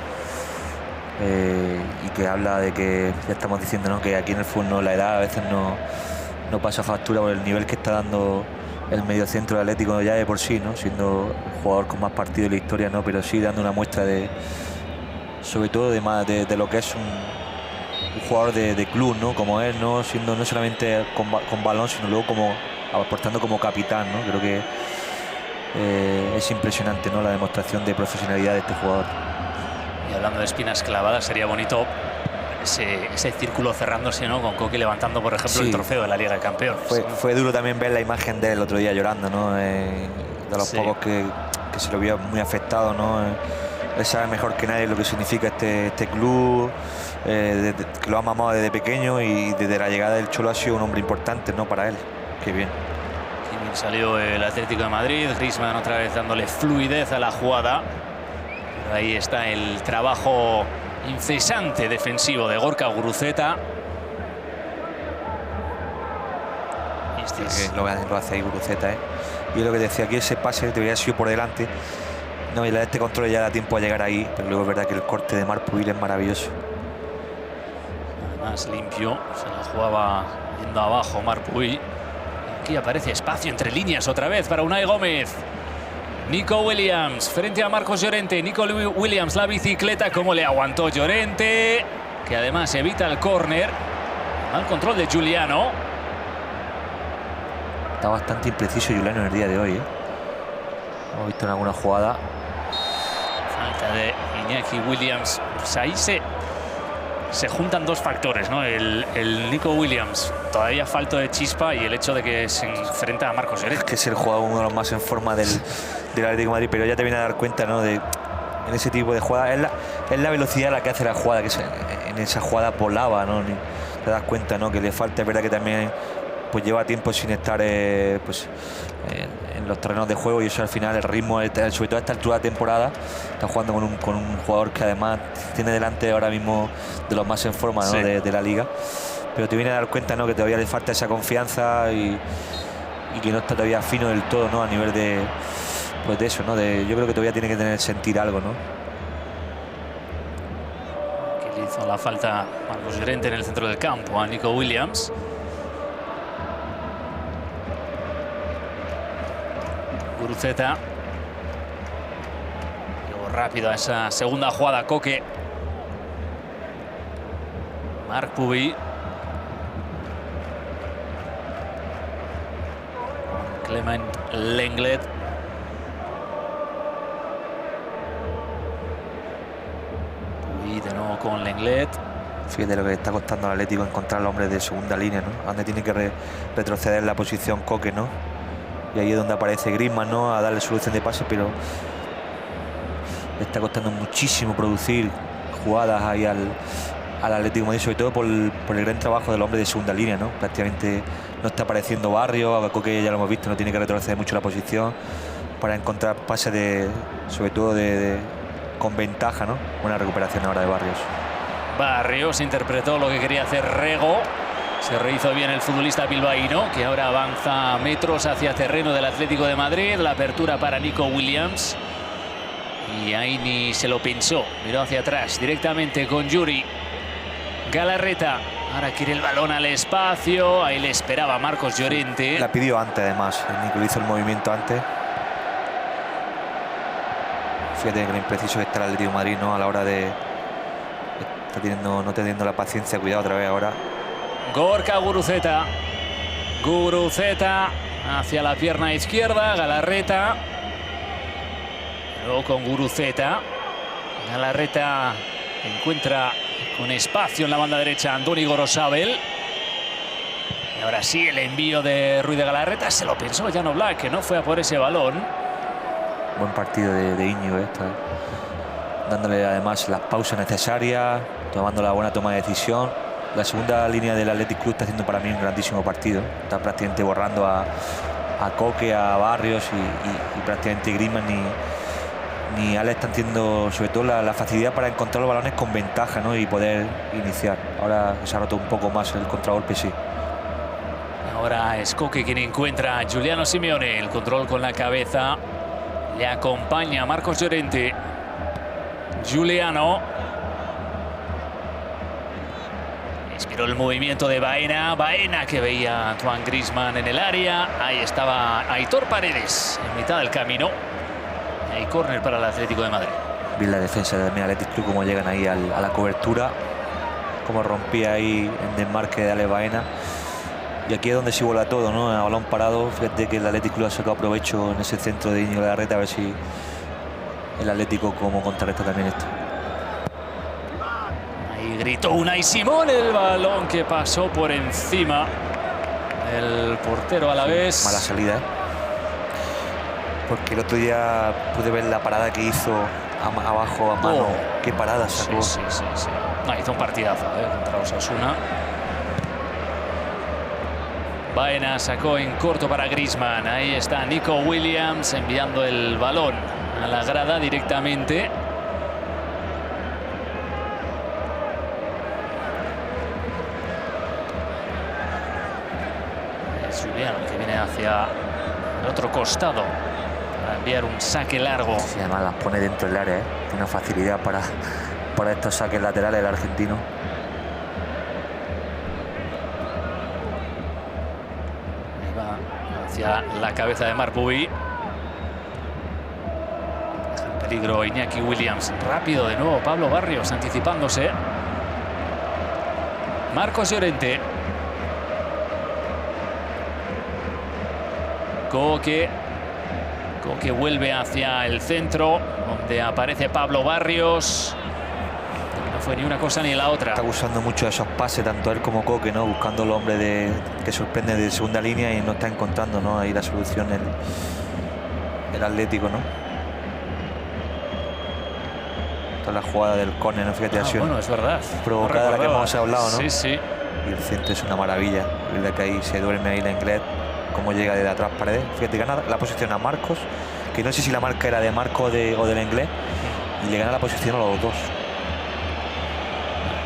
y que habla de que, ya estamos diciendo, ¿no?, que aquí en el fútbol la edad a veces no pasa factura por el nivel que está dando el mediocentro del Atlético ya de por sí, ¿no?, siendo el jugador con más partidos de la historia, ¿no?, pero sí dando una muestra sobre todo de lo que es un jugador de club, ¿no?, como él, ¿no?, siendo no solamente con balón, sino luego como aportando como capitán, ¿no? Creo que es impresionante, ¿no?, la demostración de profesionalidad de este jugador. Y hablando de espinas clavadas, sería bonito ese círculo cerrándose, ¿no?, con Koke levantando, por ejemplo, el trofeo de la Liga de Campeones. Fue duro también ver la imagen de él el otro día llorando, ¿no?, de los pocos que se lo vio muy afectado, ¿no? Él sabe mejor que nadie lo que significa este club, que lo ha mamado desde pequeño, y desde la llegada del Cholo ha sido un hombre importante, ¿no?, para él. Qué bien. Qué bien salió el Atlético de Madrid. Griezmann otra vez dándole fluidez a la jugada. Pero ahí está el trabajo incesante defensivo de Gorka Guruceta. Lo hace ahí Guruceta, Y lo que decía aquí, ese pase te hubiera sido por delante, no, y este control ya da tiempo a llegar ahí, pero luego es verdad que el corte de Marpuy es maravilloso. Además limpio, se la jugaba yendo abajo Marpuy. Aquí aparece espacio entre líneas otra vez para Unai Gómez. Nico Williams frente a Marcos Llorente. Nico Williams, la bicicleta, cómo le aguantó Llorente, que además evita el córner. Mal control de Giuliano. Está bastante impreciso Giuliano en el día de hoy, Hemos visto en alguna jugada. Falta de Iñaki Williams. Pues ahí se juntan dos factores, ¿no? El Nico Williams todavía falto de chispa, y el hecho de que se enfrenta a Marcos Llorente. Es que es el jugador uno de los más en forma del Atlético de Madrid, pero ya te viene a dar cuenta, ¿no?, en ese tipo de jugada. Es la velocidad la que hace la jugada, que en esa jugada volaba, ¿no? Te das cuenta, ¿no?, que le falta. Es verdad que también pues lleva tiempo sin estar en los terrenos de juego, y eso al final el ritmo, sobre todo a esta altura de temporada, está jugando con un jugador que además tiene delante ahora mismo de los más en forma, ¿no?, sí, de la liga, pero te viene a dar cuenta, ¿no?, que todavía le falta esa confianza y que no está todavía fino del todo, ¿no?, a nivel de pues de eso, ¿no? Yo creo que todavía tiene que sentir algo, ¿no? Que le hizo la falta Marcos Llorente en el centro del campo a Nico Williams. Guruceta. Luego rápido a esa segunda jugada, Koke. Marc Pubi. Clement Lenglet. Pubi de nuevo con Lenglet. Fíjate lo que está costando al Atlético encontrar al hombre de segunda línea, ¿no? Donde tiene que retroceder la posición Koke, ¿no? Y ahí es donde aparece Griezmann, ¿no? A darle solución de pase, pero le está costando muchísimo producir jugadas ahí al Atlético de Madrid, sobre todo por el gran trabajo del hombre de segunda línea, ¿no? Prácticamente no está apareciendo Barrios, a Koke ya lo hemos visto, no tiene que retroceder mucho la posición para encontrar pases sobre todo con ventaja, ¿no? Buena recuperación ahora de Barrios. Barrios interpretó lo que quería hacer Rego. Se rehizo bien el futbolista bilbaíno, que ahora avanza metros hacia terreno del Atlético de Madrid. La apertura para Nico Williams. Y ahí ni se lo pensó. Miró hacia atrás directamente con Yuri. Galarreta. Ahora quiere el balón al espacio. Ahí le esperaba Marcos Llorente. La pidió antes, además. Nico hizo el movimiento antes. Fíjate que lo impreciso que está el Atlético de Madrid, ¿no? A la hora de... no teniendo la paciencia. Cuidado otra vez ahora. Gorka Guruceta. Guruceta hacia la pierna izquierda. Galarreta. Luego con Guruceta. Galarreta encuentra con espacio en la banda derecha a Andoni Gorosabel. Y ahora sí el envío de Ruiz de Galarreta. Se lo pensó Jan Oblak, que no fue a por ese balón. Buen partido de Íñigo, dándole además las pausas necesarias, tomando la buena toma de decisión. La segunda línea del Athletic Club está haciendo para mí un grandísimo partido. Está prácticamente borrando a Koke, a Barrios y prácticamente Griezmann ni Alex están teniendo sobre todo la facilidad para encontrar los balones con ventaja, ¿no? Y poder iniciar. Ahora se ha roto un poco más el contragolpe, sí. Ahora es Koke quien encuentra a Giuliano Simeone. El control con la cabeza. Le acompaña Marcos Llorente. Giuliano. Inspiró el movimiento de Baena. Baena que veía a Antoine Griezmann en el área. Ahí estaba Aitor Paredes en mitad del camino. Y ahí córner para el Atlético de Madrid. Bien la defensa del Athletic Club, como llegan ahí a la cobertura. Como rompía ahí el desmarque de Ale Baena. Y aquí es donde se vuelve todo, ¿no? A balón parado. Fíjate que el Athletic Club ha sacado provecho en ese centro de Íñigo Galarreta. A ver si el Atlético como contrarresta también esto. Ahí gritó Unai Simón, el balón que pasó por encima del portero a la vez. Mala salida, ¿eh? Porque el otro día pude ver la parada que hizo abajo a mano. Qué parada sacó. Sí. No, hizo un partidazo contra Osasuna. Baena sacó en corto para Griezmann. Ahí está Nico Williams enviando el balón a la grada directamente. Es Giuliano que viene hacia el otro costado para enviar un saque largo. Sí, además las pone dentro del área, ¿eh? Tiene una facilidad para estos saques laterales el argentino. Hacia la cabeza de Marc Pubi. En peligro Iñaki Williams. Rápido de nuevo Pablo Barrios anticipándose. Marcos Llorente. Koke vuelve hacia el centro, donde aparece Pablo Barrios. No fue ni una cosa ni la otra. Está usando mucho esos pases, tanto él como Koke, ¿no? Buscando el hombre que sorprende de segunda línea y no está encontrando, ¿no? Ahí la solución el Atlético, ¿no? Toda la jugada del córner, ¿no? Fíjate, bueno, es verdad. Provocada, la que hemos hablado, ¿no? Sí. Y el centro es una maravilla. La que ahí se duerme ahí Lenglet. Cómo llega desde atrás Paredes. Fíjate, gana la posición a Marcos, que no sé si la marca era de Marcos o del Inglés, y le gana la posición a los dos.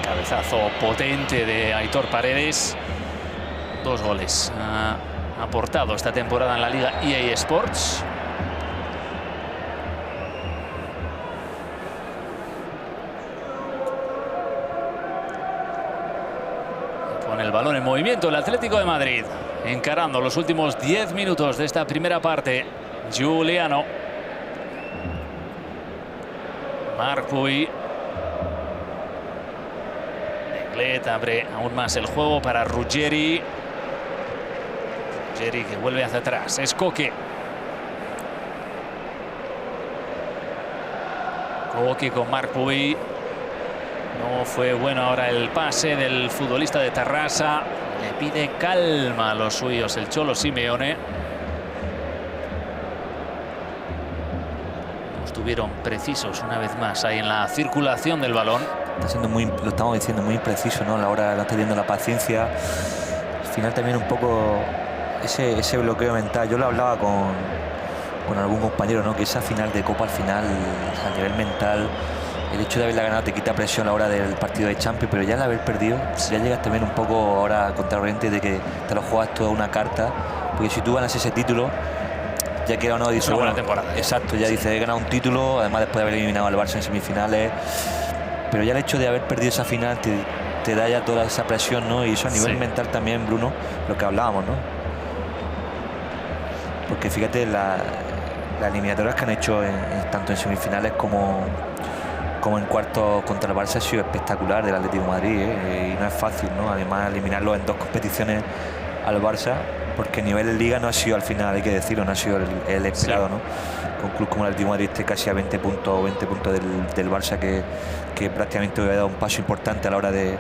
Cabezazo potente de Aitor Paredes. 2 goles ha aportado esta temporada en la Liga EA Sports. balón en movimiento el Atlético de Madrid, encarando los últimos 10 minutos de esta primera parte. Giuliano, Marc Puy, Lenglet abre aún más el juego para Ruggeri. Ruggeri que vuelve hacia atrás, es Koke. Koke con Marc Puy. No fue bueno ahora el pase del futbolista de Tarrasa. Le pide calma a los suyos el Cholo Simeone. No estuvieron precisos una vez más ahí en la circulación del balón. Está siendo muy, lo estamos diciendo, muy impreciso, ¿no? A la hora no está teniendo la paciencia. Al final también un poco ese bloqueo mental. Yo lo hablaba con algún compañero, ¿no? Que esa final de Copa al final, a nivel mental, el hecho de haberla ganado te quita presión a la hora del partido de Champions, pero ya al haber perdido, ya llegas también un poco ahora contracorriente de que te lo juegas toda una carta, porque si tú ganas ese título, ya queda uno dice, una buena bueno, temporada. Exacto, ya dice, he ganado un título, además después de haber eliminado al Barça en semifinales, pero ya el hecho de haber perdido esa final te da ya toda esa presión, ¿no? Y eso a nivel mental también, Bruno, lo que hablábamos, ¿no? Porque fíjate, las eliminatorias que han hecho tanto en semifinales como en cuartos contra el Barça ha sido espectacular del Atlético de Madrid, ¿eh? Y no es fácil, ¿no? Además, eliminarlo en 2 competiciones al Barça, porque a nivel de Liga no ha sido al final, hay que decirlo, no ha sido el esperado, ¿no? Con un club como el Atlético de Madrid esté casi a 20 puntos del Barça, que prácticamente ha dado un paso importante a la hora de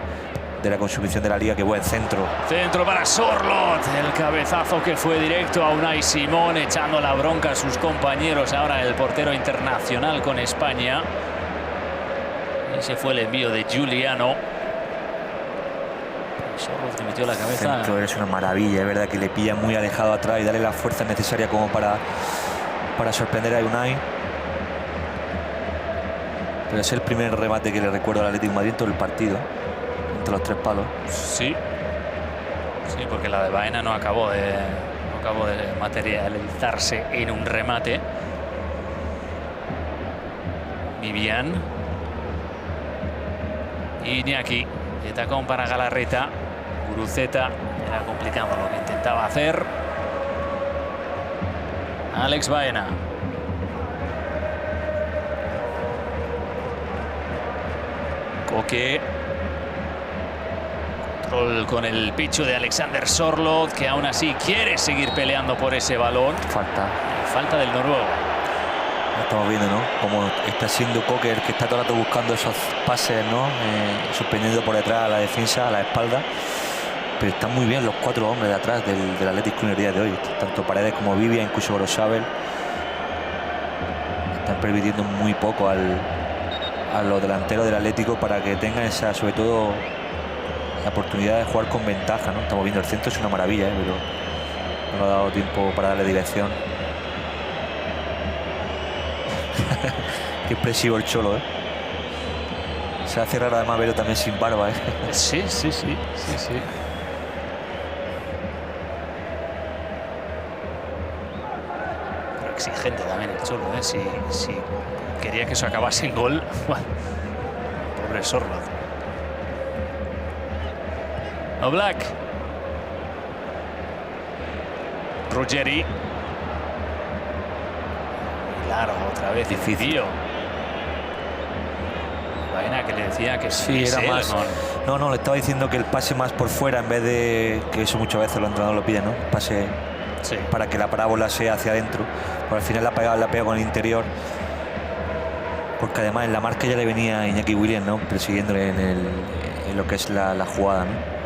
la consumición de la Liga. Que buen centro. Centro para Sorloth, el cabezazo que fue directo a Unai Simón, echando la bronca a sus compañeros. Ahora el portero internacional con España. Ese fue el envío de Giuliano. Sorloth que metió la cabeza. El centro es una maravilla, es verdad que le pilla muy alejado atrás y darle la fuerza necesaria como para sorprender a Unai. Pero es el primer remate que le recuerdo al Atlético de Madrid en todo el partido, entre los 3 palos. Sí, sí, porque la de Baena no acabó de materializarse en un remate. Vivian, Iñaki, de tacón para Galarreta. Guruceta, era complicado lo que intentaba hacer. Alex Baena. Koke. Control con el picho de Alexander Sorloth, que aún así quiere seguir peleando por ese balón. Falta del noruego. Estamos viendo, ¿no? Como está siendo Koke el que está todo el rato buscando esos pases, ¿no? Suspendiendo por detrás a la defensa, a la espalda. Pero están muy bien los 4 hombres de atrás del Atlético en el día de hoy. Tanto Paredes como Vivian, incluso Gorosabel. Están permitiendo muy poco a los delanteros del Atlético para que tengan esa, sobre todo, la oportunidad de jugar con ventaja, ¿no? Estamos viendo el centro, es una maravilla, pero no le ha dado tiempo para darle dirección. Qué expresivo el Cholo, ¿eh? Se hace raro además verlo también sin barba, ¿eh? Sí. Pero exigente también el Cholo, ¿eh? Si quería que eso acabase en gol. Bueno, pobre Sorloth. Oblak. Ruggeri. Largo otra vez. Difícil. Baena, que le decía que sí, era él, más. No, le estaba diciendo que el pase más por fuera, en vez de que eso muchas veces los entrenadores lo piden, ¿no? Pase para que la parábola sea hacia adentro. Pero al final la pega con el interior. Porque además en la marca ya le venía Iñaki Williams, ¿no? Persiguiéndole en lo que es la jugada, ¿no?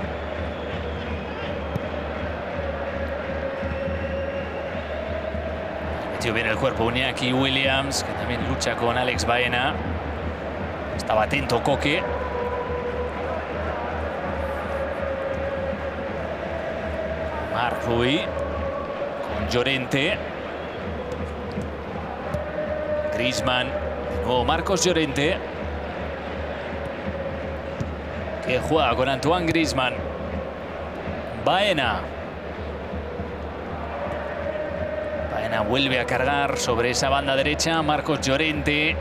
Metió bien el cuerpo Iñaki Williams, que también lucha con Alex Baena. Estaba atento Koke. Marc Puy con Llorente. Griezmann. De nuevo Marcos Llorente, que juega con Antoine Griezmann. Baena. Baena vuelve a cargar sobre esa banda derecha. Marcos Llorente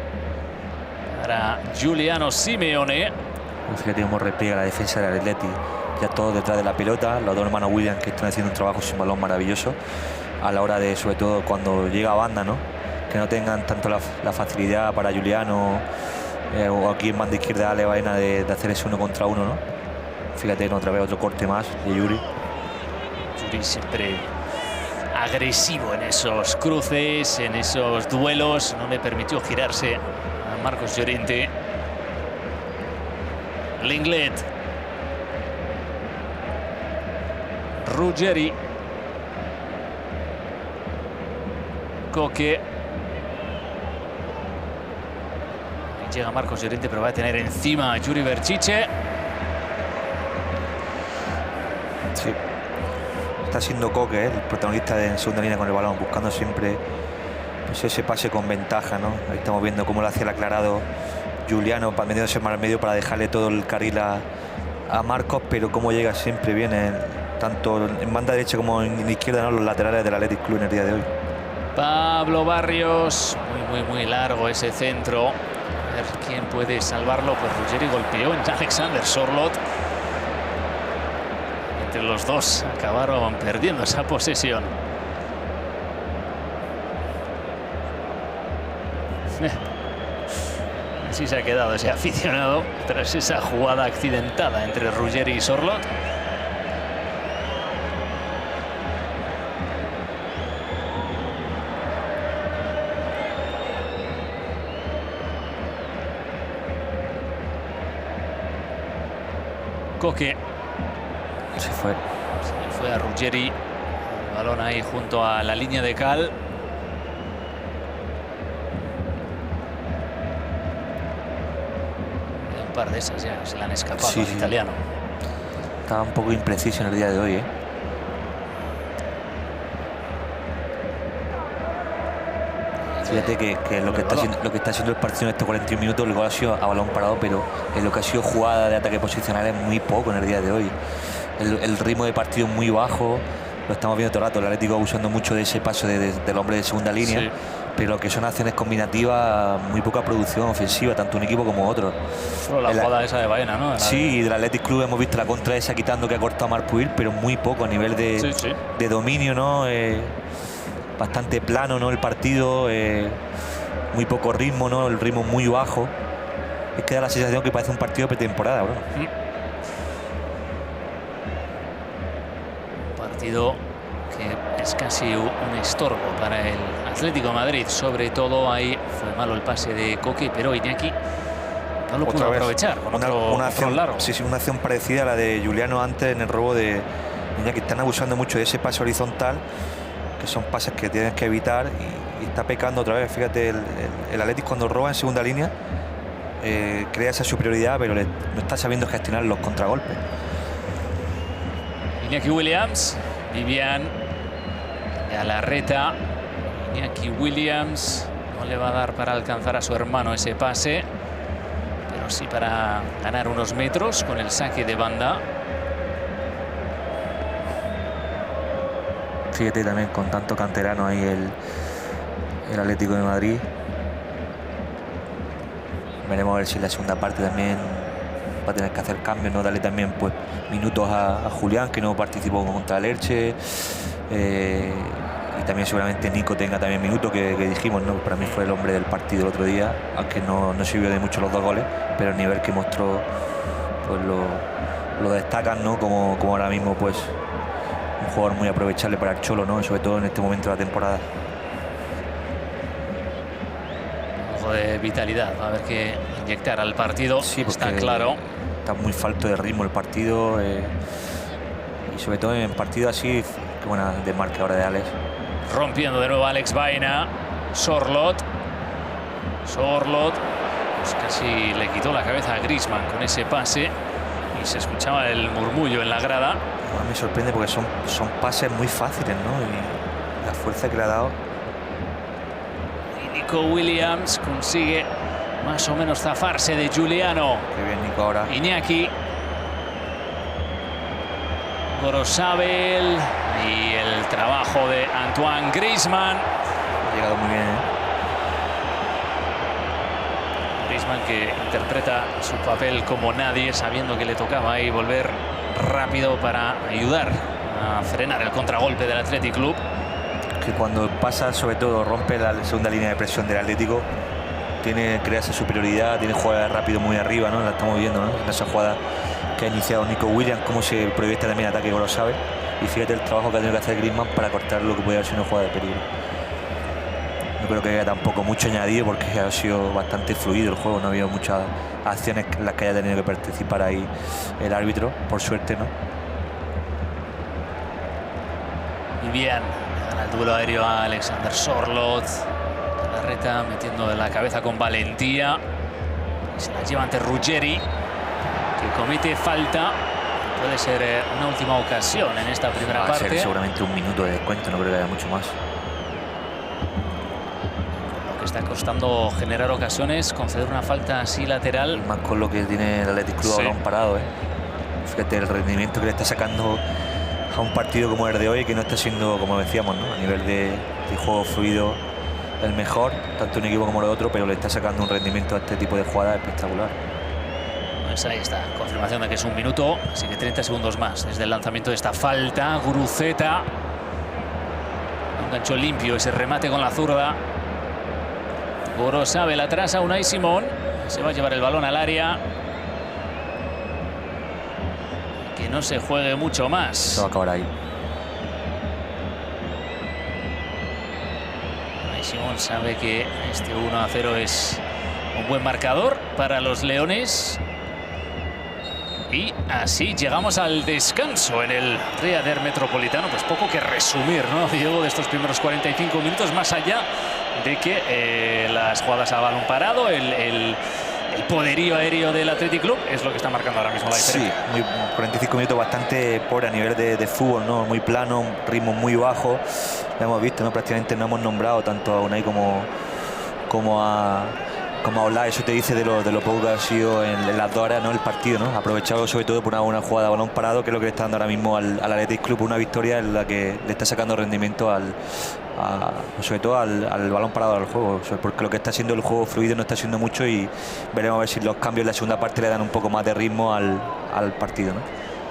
para Giuliano Simeone. Fíjate cómo repliega la defensa del Atleti. ya todos detrás de la pelota, los dos hermanos Williams que están haciendo un trabajo sin balón maravilloso a la hora de, sobre todo cuando llega a banda, ¿no? Que no tengan tanto la facilidad para Juliano o aquí en banda izquierda Ale Baena de hacer ese 1 contra 1, ¿no? Fíjate, otra vez otro corte más de Yuri. Yuri siempre agresivo en esos cruces, en esos duelos. No le permitió girarse a Marcos Llorente. Lenglet. Ruggeri. Koke. Ahí llega Marcos Llorente, pero va a tener encima a Yuri Berchiche. Sí. Está siendo Koke, el protagonista en segunda línea con el balón, buscando siempre pues, ese pase con ventaja, ¿no? Ahí estamos viendo cómo lo hacía el aclarado Juliano, metiéndose más al medio para dejarle todo el carril a Marcos, pero cómo llega siempre bien, tanto en banda derecha como en izquierda, ¿no? Los laterales del Athletic Club en el día de hoy. Pablo Barrios, muy largo ese centro. A ver quién puede salvarlo. Pues Ruggeri golpeó en Alexander Sorloth. Entre los dos acabaron perdiendo esa posesión. Así se ha quedado ese aficionado tras esa jugada accidentada entre Ruggeri y Sorloth. Koke. Se fue. Se fue a Ruggeri. El balón ahí junto a la línea de cal. Un par de esas ya se le han escapado al italiano. Estaba un poco impreciso en el día de hoy, ¿eh? Fíjate que lo que está haciendo el partido en estos 41 minutos, el gol ha sido a balón parado, pero en lo que ha sido jugada de ataque posicional es muy poco en el día de hoy. El ritmo de partido es muy bajo, lo estamos viendo todo el rato. El Atlético abusando mucho de ese paso del hombre de segunda línea, sí. Pero lo que son acciones combinativas, muy poca producción ofensiva, tanto un equipo como otro. Solo la jugada esa de Baena, ¿no? Sí, del Athletic Club hemos visto la contra esa quitando que ha cortado a Marpuil, pero muy poco a nivel de dominio, ¿no? Bastante plano, ¿no? El partido, muy poco ritmo, ¿no? El ritmo muy bajo. Es que da la sensación que parece un partido de pretemporada, bro. Un partido que es casi un estorbo para el Atlético de Madrid. Sobre todo ahí fue malo el pase de Koke, pero Iñaki no lo pudo aprovechar. Una acción largo. Sí, una acción parecida a la de Juliano antes en el robo de Iñaki. Están abusando mucho de ese pase horizontal, que son pases que tienes que evitar, y está pecando otra vez. Fíjate, el Atlético cuando roba en segunda línea crea esa superioridad, pero no está sabiendo gestionar los contragolpes. Iñaki Williams, Vivian Galarreta. Iñaki Williams no le va a dar para alcanzar a su hermano ese pase, pero sí para ganar unos metros con el saque de banda. Fíjate también con tanto canterano ahí el Atlético de Madrid. Veremos a ver si en la segunda parte también va a tener que hacer cambios, ¿no? Darle también pues minutos a Julián, que no participó contra el Elche. Y también seguramente Nico tenga también minutos, que dijimos, ¿no? Para mí fue el hombre del partido el otro día, aunque no sirvió de mucho los dos goles, pero el nivel que mostró pues lo destacan, ¿no? Como ahora mismo pues un jugador muy aprovechable para el Cholo, ¿no? Sobre todo en este momento de la temporada. Ojo de vitalidad, va a haber que inyectar al partido, sí, está claro. Está muy falto de ritmo el partido, y sobre todo en partidos así, qué buena desmarque ahora de Alex. Rompiendo de nuevo Alex Baena. Sorloth pues casi le quitó la cabeza a Griezmann con ese pase y se escuchaba el murmullo en la grada. A mí me sorprende porque son pases muy fáciles, ¿no? Y la fuerza que le ha dado. Y Nico Williams consigue más o menos zafarse de Juliano. Qué bien Nico ahora. Iñaki. Gorosabel y el trabajo de Antoine Griezmann. Ha llegado muy bien, Griezmann, que interpreta su papel como nadie, sabiendo que le tocaba ahí volver rápido para ayudar a frenar el contragolpe del Athletic Club. Que cuando pasa, sobre todo, rompe la segunda línea de presión del Atlético, crea esa superioridad, tiene jugadas rápido muy arriba, ¿no? La estamos viendo, ¿no? En esa jugada que ha iniciado Nico Williams, cómo se proyecta también el ataque, como lo sabe. Y fíjate el trabajo que ha tenido que hacer Griezmann para cortar lo que puede haber sido una jugada de peligro. No creo que haya tampoco mucho añadido, porque ha sido bastante fluido el juego, no ha habido muchas acciones en las que haya tenido que participar ahí el árbitro, por suerte, ¿no? Y bien, gana el duelo aéreo a Alexander Sorloth. Galarreta metiendo de la cabeza con valentía. Se la lleva ante Ruggeri, que comete falta. Puede ser una última ocasión en esta primera parte. Va a ser seguramente un minuto de descuento, no creo que haya mucho más. Lo que está costando generar ocasiones, conceder una falta así lateral. Y más con lo que tiene el Athletic Club, sí, balón parado, ¿eh? Fíjate el rendimiento que le está sacando a un partido como el de hoy, que no está siendo, como decíamos, ¿no? A nivel de juego fluido, el mejor, tanto un equipo como el otro, pero le está sacando un rendimiento a este tipo de jugadas espectacular. Pues ahí está, confirmación de que es un minuto, así que 30 segundos más desde el lanzamiento de esta falta. Guruceta, un gancho limpio, ese remate con la zurda. Gorosabel atrás a Unai Simón, se va a llevar el balón al área. Que no se juegue mucho más. Se va a acabar ahí. Unai Simón sabe que este 1-0 es un buen marcador para los leones. Y así llegamos al descanso en el Riader Metropolitano. Pues poco que resumir, ¿no, Diego, de estos primeros 45 minutos, más allá de que las jugadas a balón parado, el poderío aéreo del Athletic Club es lo que está marcando ahora mismo la diferencia. Sí, 45 minutos bastante pobre a nivel de fútbol, ¿no? Muy plano, un ritmo muy bajo. Lo hemos visto, ¿no? Prácticamente no hemos nombrado tanto a Unai como a Oblak. Eso te dice de lo poco que ha sido en las 2 horas, ¿no? El partido, ¿no? Aprovechado sobre todo por una jugada a balón parado, que es lo que le está dando ahora mismo al Athletic Club, una victoria en la que le está sacando rendimiento sobre todo al balón parado al juego, porque lo que está siendo el juego fluido no está siendo mucho, y veremos a ver si los cambios en la segunda parte le dan un poco más de ritmo al partido, ¿no?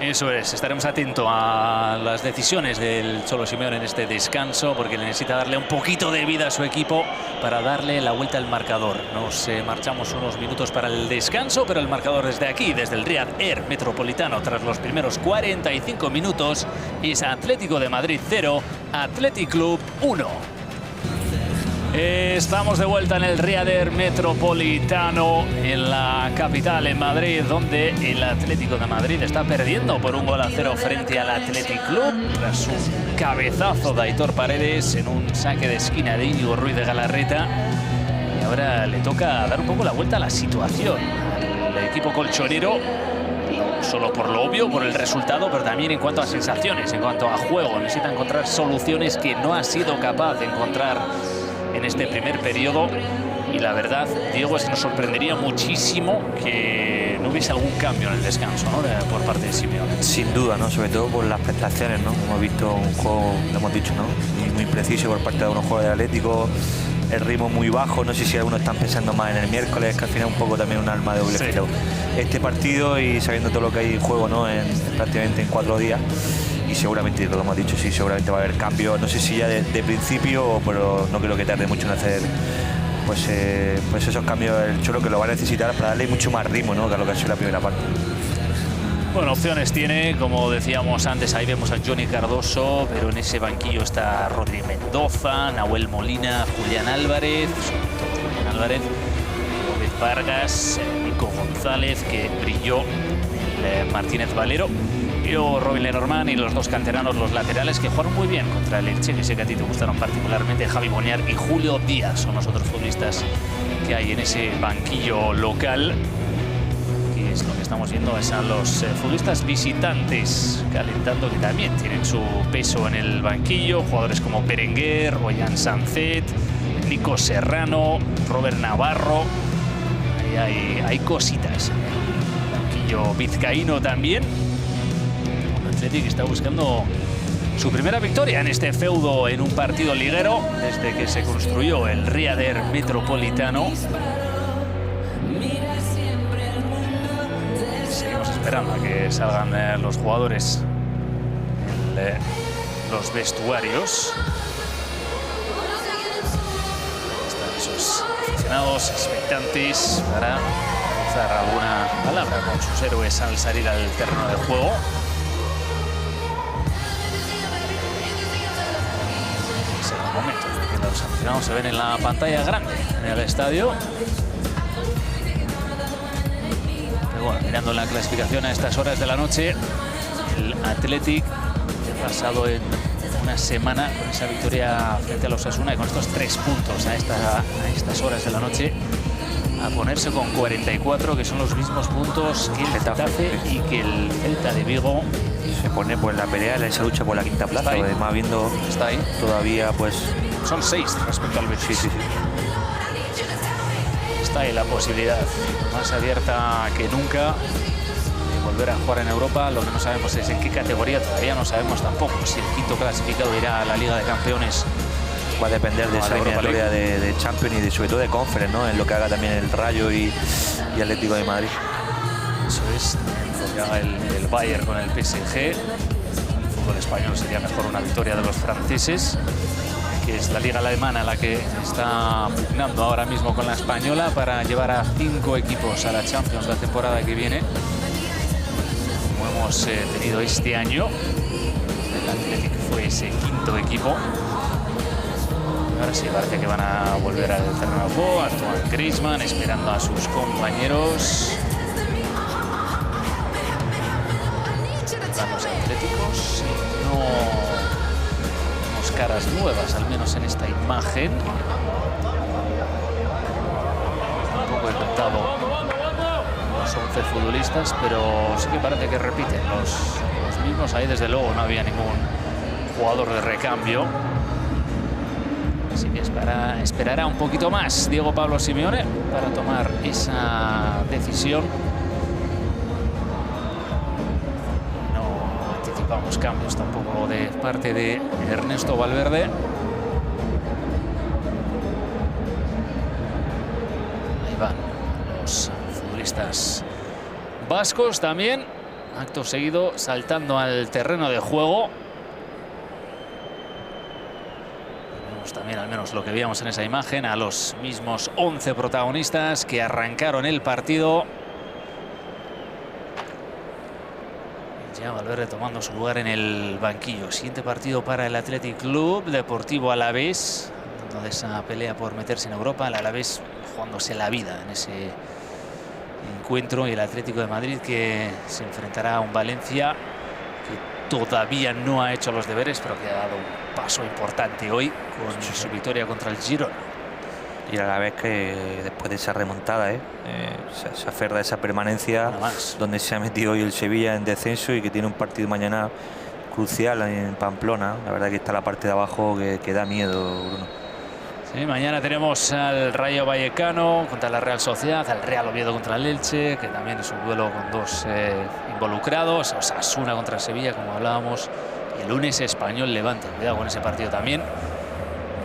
Eso es, estaremos atentos a las decisiones del Cholo Simeone en este descanso, porque necesita darle un poquito de vida a su equipo para darle la vuelta al marcador. Nos marchamos unos minutos para el descanso, pero el marcador desde aquí, desde el Riader Metropolitano, tras los primeros 45 minutos, es Atlético de Madrid 0, Athletic Club 1. Estamos de vuelta en el Riader Metropolitano, en la capital, en Madrid, donde el Atlético de Madrid está perdiendo por 1-0 frente al Athletic Club, tras un cabezazo de Aitor Paredes en un saque de esquina de Íñigo Ruiz de Galarreta. Y ahora le toca dar un poco la vuelta a la situación al equipo colchonero, no solo por lo obvio, por el resultado, pero también en cuanto a sensaciones, en cuanto a juego. Necesita encontrar soluciones que no ha sido capaz de encontrar en este primer periodo, y la verdad, Diego, es que nos sorprendería muchísimo que no hubiese algún cambio en el descanso, ¿no? Por parte de Simeone. Sin duda, ¿no? Sobre todo por las prestaciones, ¿no? Hemos visto un juego, lo hemos dicho, ¿no? Muy preciso por parte de unos jugadores del Atlético, el ritmo muy bajo. No sé si algunos están pensando más en el miércoles, que al final un poco también un arma de doble filo. Este partido, y sabiendo todo lo que hay en juego, ¿no? Prácticamente en 4 días. Y seguramente, lo que hemos dicho, sí, seguramente va a haber cambios. No sé si ya de principio, pero no creo que tarde mucho en hacer pues esos cambios el Cholo, que lo va a necesitar para darle mucho más ritmo, ¿no? Que a lo que ha sido la primera parte. Bueno, opciones tiene, como decíamos antes, ahí vemos a Johnny Cardoso, pero en ese banquillo está Rodri Mendoza, Nahuel Molina, Julián Álvarez, Gómez Vargas, Nico González, que brilló el Martínez Valero, y Robin Lenormand, y los 2 canteranos, los laterales, que jugaron muy bien contra el Elche, que sé que a ti te gustaron particularmente, Javi Boniar y Julio Díaz, son los otros futbolistas que hay en ese banquillo local. Que es lo que estamos viendo, es a los futbolistas visitantes calentando, que también tienen su peso en el banquillo, jugadores como Berenguer, Ollán Sancet, Nico Serrano, Robert Navarro. Ahí hay cositas en el banquillo vizcaíno también. Athletic está buscando su primera victoria en este feudo, en un partido liguero, desde que se construyó el Riader Metropolitano. Seguimos esperando esperando a que salgan los jugadores en los vestuarios. Están esos aficionados expectantes para dar alguna palabra con sus héroes al salir al terreno de juego. Es el momento en que los aficionados se ven en la pantalla grande en el estadio. Pero bueno, mirando la clasificación a estas horas de la noche, el Athletic ha pasado en una semana con esa victoria frente a los Osasuna y con estos 3 puntos a estas horas de la noche a ponerse con 44, que son los mismos puntos que el Getafe y que el Celta de Vigo. Se pone pues la pelea, esa lucha por la quinta plaza, además viendo está ahí todavía pues son 6 respecto al Betis. Sí. Está ahí la posibilidad más abierta que nunca de volver a jugar en Europa. Lo que no sabemos es en qué categoría, todavía no sabemos tampoco si el quinto clasificado irá a la Liga de Campeones. Va a depender de esa eliminatoria de Champions y sobre todo de Conference, ¿no? En lo que haga también el Rayo y Atlético de Madrid. Eso es, lo que haga el Bayern con el PSG. En el fútbol español sería mejor una victoria de los franceses, que es la liga alemana la que está pugnando ahora mismo con la española para llevar a 5 equipos a la Champions la temporada que viene, como hemos tenido este año. El Athletic fue ese 5.º equipo. Ahora sí parece que van a volver al terreno de juego. Antoine Griezmann esperando a sus compañeros. Van los atléticos y no vemos caras nuevas, al menos en esta imagen. Un poco inventado los 11 futbolistas, pero sí que parece que repiten los mismos. Ahí desde luego no había ningún jugador de recambio. Así que esperará un poquito más Diego Pablo Simeone para tomar esa decisión. No anticipamos cambios tampoco de parte de Ernesto Valverde. Ahí van los futbolistas vascos también, acto seguido saltando al terreno de juego. También, al menos lo que veíamos en esa imagen, a los mismos 11 protagonistas que arrancaron el partido. Ya Valverde tomando su lugar en el banquillo. Siguiente partido para el Athletic Club Deportivo Alavés, donde esa pelea por meterse en Europa. El Alavés jugándose la vida en ese encuentro, y el Atlético de Madrid que se enfrentará a un Valencia que todavía no ha hecho los deberes, pero que ha dado un paso importante hoy con su victoria contra el Girona. Y a la vez que después de esa remontada se aferra a esa permanencia donde se ha metido hoy el Sevilla en descenso y que tiene un partido mañana crucial en Pamplona. La verdad que está la parte de abajo que da miedo, Bruno. Sí, mañana tenemos al Rayo Vallecano contra la Real Sociedad, al Real Oviedo contra el Elche, que también es un duelo con 2 involucrados. Osasuna contra Sevilla, como hablábamos. Y el lunes Español Levante. Cuidado con ese partido también.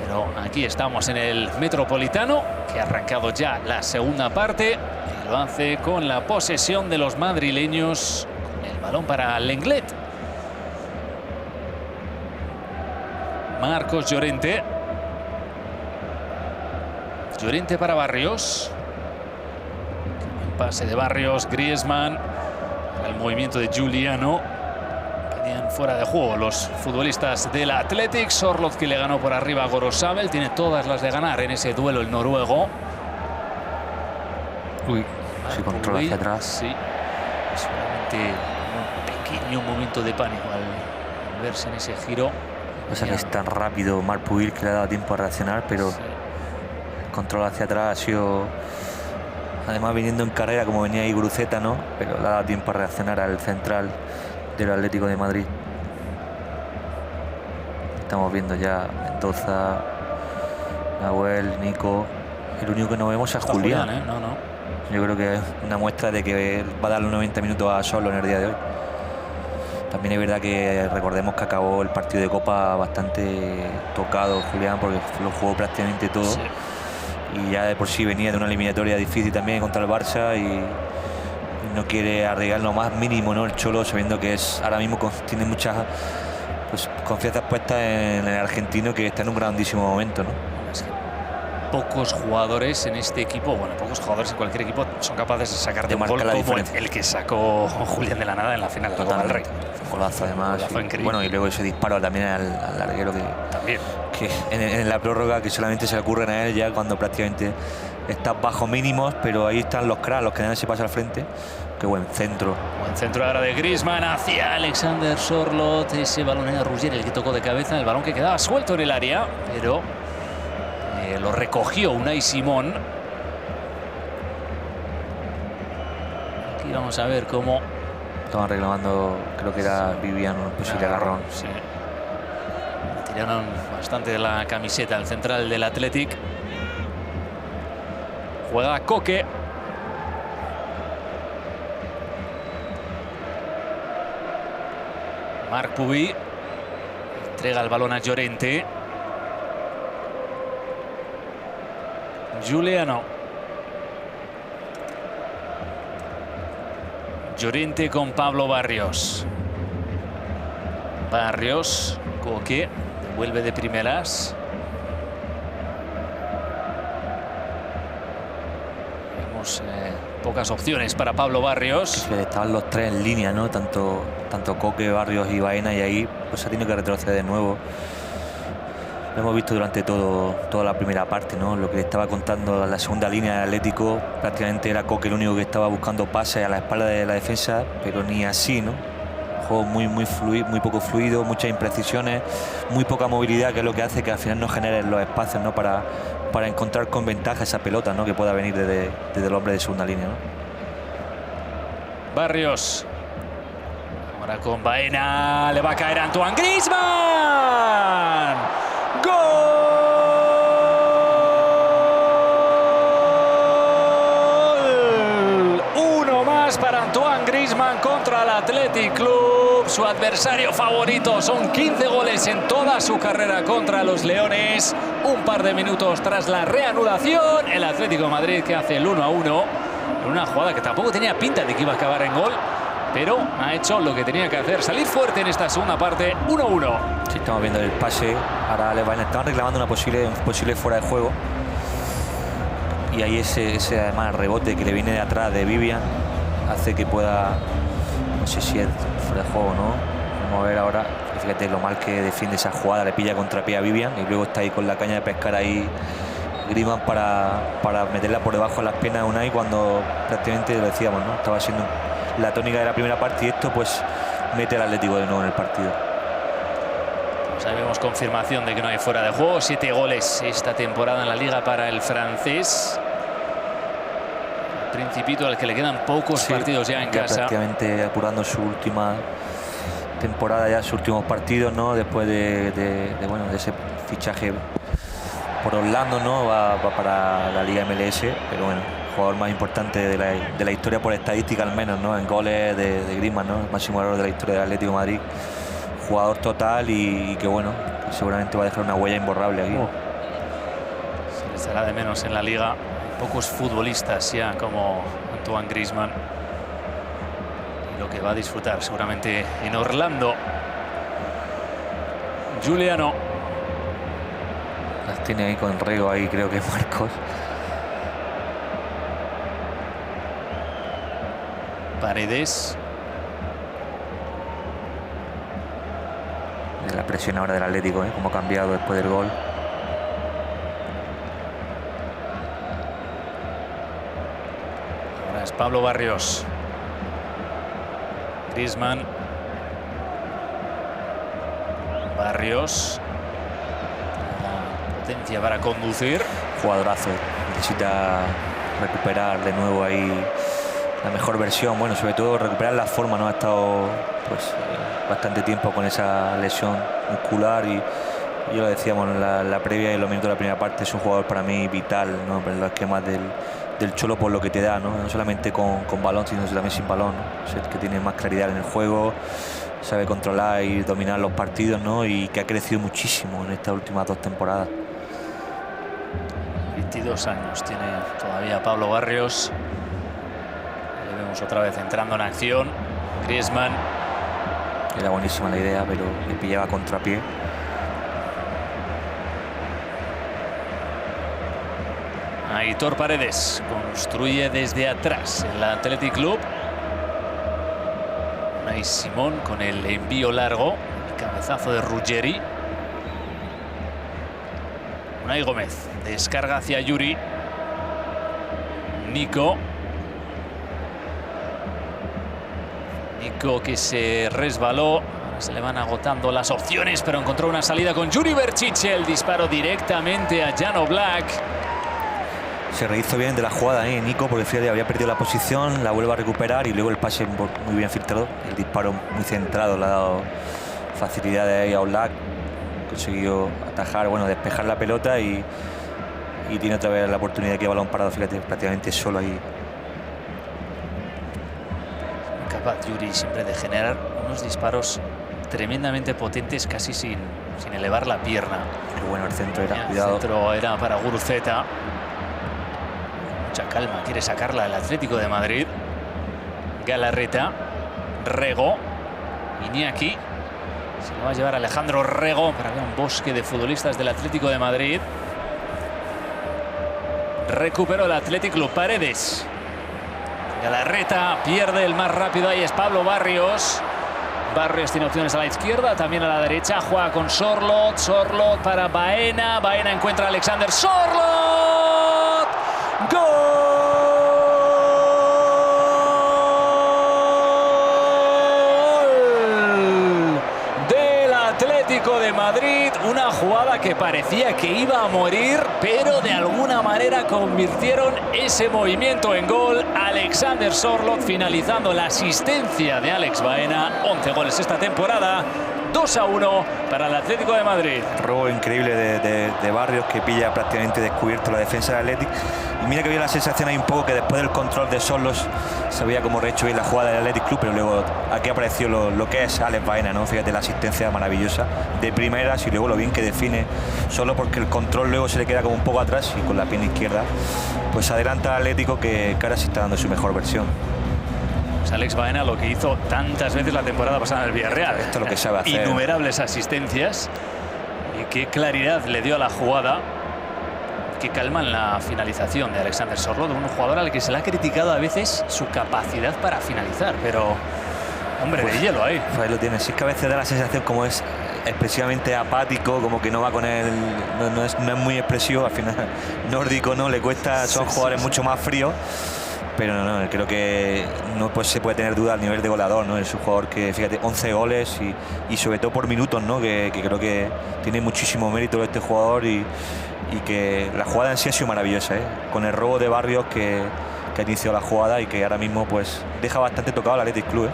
Pero aquí estamos en el Metropolitano, que ha arrancado ya la segunda parte. Y lo hace con la posesión de los madrileños. Con el balón para Lenglet. Marcos Llorente. Llorente para Barrios. El pase de Barrios, Griezmann. El movimiento de Giuliano. Quedarían fuera de juego los futbolistas del Athletic. Sorloth, que le ganó por arriba a Gorosabel, tiene todas las de ganar en ese duelo el noruego. Uy, se controla hacia atrás. Sí, seguramente un pequeño momento de pánico al verse en ese giro. O sea que es tan rápido Marc Puig que le ha dado tiempo a reaccionar, pero sí, el control hacia atrás ha sido, además viniendo en carrera como venía ahí Gruceta, ¿no? Pero le ha dado tiempo a reaccionar al central del Atlético de Madrid. Estamos viendo ya Mendoza, Nahuel, Nico. El único que no vemos es a Julián. Yo creo que es una muestra de que va a dar los 90 minutos a Solo en el día de hoy. También es verdad que recordemos que acabó el partido de Copa bastante tocado Julián, porque lo jugó prácticamente todo. Sí. Y ya de por sí venía de una eliminatoria difícil también contra el Barça y no quiere arriesgar lo más mínimo, ¿no? El Cholo, sabiendo que es ahora mismo tiene muchas pues, confianzas puestas en el argentino, que está en un grandísimo momento, ¿no? Es que pocos jugadores en este equipo, bueno, pocos jugadores en cualquier equipo son capaces de sacar de un gol como el que sacó Julián de la Nada en la final de la Copa del Rey. Un golazo, además. Y, bueno, y luego ese disparo también al larguero que en la prórroga, que solamente se le ocurren a él ya cuando prácticamente está bajo mínimos, pero ahí están los cracks, los que dan ese pase al frente. Qué buen centro. Buen centro ahora de Griezmann hacia Alexander Sørloth. Ese balón era Ruggier el que tocó de cabeza, el balón que quedaba suelto en el área, pero lo recogió Unai Simón. Aquí vamos a ver cómo estaban reclamando, creo que era Vivian, un posible agarrón. Sí. Tiraron bastante de la camiseta al central del Athletic. Juega Koke. Marc Puy entrega el balón a Llorente. Giuliano. Llorente con Pablo Barrios. Barrios, Koke, devuelve de primeras. Vemos pocas opciones para Pablo Barrios. Estaban los tres en línea, ¿no? Tanto Koke, Barrios y Baena, y ahí pues ha tenido que retroceder de nuevo. Lo hemos visto durante toda la primera parte, ¿no? Lo que le estaba contando la segunda línea del Atlético, prácticamente era Koke el único que estaba buscando pases a la espalda de la defensa, pero ni así, ¿no? Juego muy poco fluido, muchas imprecisiones, muy poca movilidad, que es lo que hace que al final no generen los espacios, ¿no? Para encontrar con ventaja esa pelota, ¿no? Que pueda venir desde el hombre de segunda línea, ¿no? Barrios. Ahora con Baena, le va a caer Antoine Griezmann. ¡Gol! Uno más para Antoine Griezmann contra el Athletic Club. Su adversario favorito. Son 15 goles en toda su carrera contra los Leones. Un par de minutos tras la reanudación, el Atlético de Madrid que hace el 1-1 en una jugada que tampoco tenía pinta de que iba a acabar en gol, pero ha hecho lo que tenía que hacer, salir fuerte en esta segunda parte. 1-1. Sí, estamos viendo el pase. Ahora estaban reclamando un posible fuera de juego. Y ahí ese además rebote que le viene de atrás de Vivian hace que pueda, no sé si es fuera de juego o no. Vamos a ver ahora. Fíjate lo mal que defiende esa jugada, le pilla contrapié a Vivian y luego está ahí con la caña de pescar ahí Griezmann para meterla por debajo de las piernas de Unai, cuando prácticamente lo decíamos, ¿no? Estaba siendo la tónica de la primera parte, y esto pues mete al Atlético de nuevo en el partido. Pues ahí vemos confirmación de que no hay fuera de juego. 7 goles esta temporada en la liga para el francés. El Principito, al que le quedan pocos partidos ya en casa. Prácticamente apurando su última temporada, ya sus últimos partidos, ¿no? Después de ese fichaje por Orlando, ¿no? Va para la Liga MLS, pero bueno, jugador más importante de la historia por estadística, al menos, ¿no? En goles de Griezmann, ¿no? El máximo valor de la historia del Atlético de Madrid. Jugador total y que bueno, seguramente va a dejar una huella imborrable aquí. Se les hará de menos en la liga. Hay pocos futbolistas ya como Antoine Griezmann. Y lo que va a disfrutar seguramente en Orlando. Giuliano. Las tiene ahí con Rego, ahí creo que Marcos. Paredes. La presión ahora del Atlético, cómo ha cambiado después del gol. Ahora es Pablo Barrios. Griezmann. Barrios. La potencia para conducir. Jugadorazo. Necesita recuperar de nuevo ahí la mejor versión. Bueno, sobre todo recuperar la forma, ¿no? Ha estado pues bastante tiempo con esa lesión muscular y yo lo decíamos en la previa y en los minutos de la primera parte. Es un jugador para mí vital, ¿no? En los esquemas del Cholo, por lo que te da, ¿no? solamente con balón, sino también sin balón, ¿no? Es el que tiene más claridad en el juego, sabe controlar y dominar los partidos, ¿no? Y que ha crecido muchísimo en estas últimas 2 temporadas. 22 años tiene todavía Pablo Barrios. Le vemos otra vez entrando en acción. Griezmann. Era buenísima la idea, pero le pillaba contrapié. Aitor Paredes construye desde atrás el Athletic Club. Unai Simón con el envío largo, el cabezazo de Ruggeri. Unai Gómez descarga hacia Yuri. Nico que se resbaló. Ahora se le van agotando las opciones, pero encontró una salida con Yuri Berchiche. El disparo directamente a Jan Oblak. Se rehizo bien de la jugada, Nico, porque fíjate, había perdido la posición, la vuelve a recuperar y luego el pase muy bien filtrado. El disparo muy centrado, le ha dado facilidades ahí a Oblak. Consiguió atajar, bueno, despejar la pelota y tiene otra vez la oportunidad de que balón parado, fíjate, prácticamente solo ahí. Capaz Yuri siempre de generar unos disparos tremendamente potentes, casi sin elevar la pierna. Qué bueno el centro era, El cuidado. centro era para Guruceta. Mucha calma, quiere sacarla el Atlético de Madrid. Galarreta, Rego, Iñaki. Se lo va a llevar Alejandro Rego para ver un bosque de futbolistas del Atlético de Madrid. Recuperó el Athletic Club. Paredes. Galarreta pierde, el más rápido ahí es Pablo Barrios. Barrios tiene opciones a la izquierda, también a la derecha. Juega con Sorloth. Sorloth para Baena. Baena encuentra a Alexander Sorloth. ¡Gol! Del Atlético de Madrid. Una jugada que parecía que iba a morir, pero de alguna manera convirtieron ese movimiento en gol. Alexander Sorloth finalizando la asistencia de Alex Baena. 11 goles esta temporada. 2-1 para el Atlético de Madrid. Robo increíble de Barrios, que pilla prácticamente descubierto la defensa del Athletic. Y mira que había la sensación ahí un poco que después del control de Sorloth se había como rehecho bien la jugada del Athletic Club, pero luego aquí apareció lo que es Alex Baena, ¿no? Fíjate la asistencia maravillosa de primeras y luego lo bien que define, solo porque el control luego se le queda como un poco atrás y con la pierna izquierda pues adelanta al Atlético, que ahora sí está dando su mejor versión. Pues Alex Baena lo que hizo tantas veces la temporada pasada en el Villarreal. Esto es lo que sabe hacer. Innumerables asistencias. Y qué claridad le dio a la jugada. Qué calma en la finalización de Alexander Sorloth, un jugador al que se le ha criticado a veces su capacidad para finalizar, pero hombre, pues, de hielo ahí. Pues ahí lo tienes. Si es que a veces da la sensación como es expresivamente apático, como que no va con él, no es muy expresivo. Al final nórdico, ¿no? Le cuesta, son jugadores mucho más fríos. Pero no, creo que no pues, se puede tener duda al nivel de goleador, ¿no? Es un jugador que, fíjate, 11 goles y sobre todo por minutos, ¿no? Que creo que tiene muchísimo mérito este jugador y que la jugada en sí ha sido maravillosa, ¿eh? Con el robo de Barrios que inició la jugada y que ahora mismo pues deja bastante tocado al Athletic Club, ¿eh?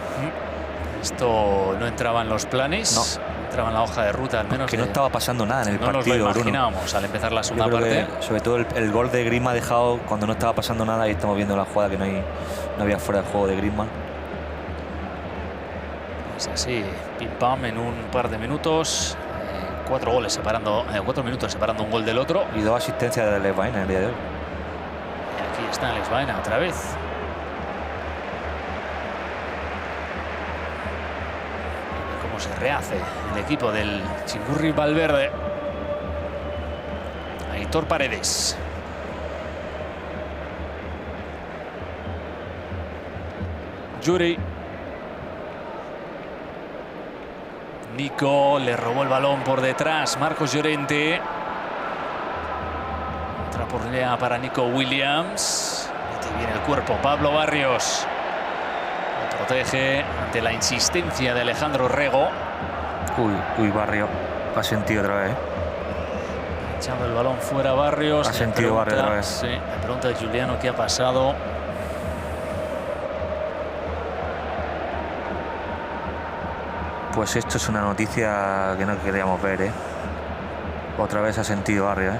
Esto no entraba en los planes. No. Entraba en la hoja de ruta, al menos. Que no estaba pasando nada en el partido. No nos lo imaginábamos al empezar la segunda parte. Sobre todo el gol de Griezmann ha dejado cuando no estaba pasando nada, y estamos viendo la jugada que no había fuera de juego de Griezmann. Es así, pim pam en un par de minutos. 4 goles separando, 4 minutos separando un gol del otro. Y 2 asistencias de Alex Baena el día de hoy. Y aquí está Alex Baena otra vez. Cómo se rehace el equipo del Chingurri Valverde. Aitor Paredes. Yuri. Nico le robó el balón por detrás. Marcos Llorente. Otra oportunidad para Nico Williams. Mete bien el cuerpo Pablo Barrios. Lo protege ante la insistencia de Alejandro Rego. Uy, Barrios. Ha sentido otra vez, ¿eh? Echando el balón fuera Barrios. Ha sentido Barrios otra vez. Sí, le pregunta a Juliano qué ha pasado. Pues esto es una noticia que no queríamos ver, ¿eh? Otra vez ha sentido Barrios, ¿eh?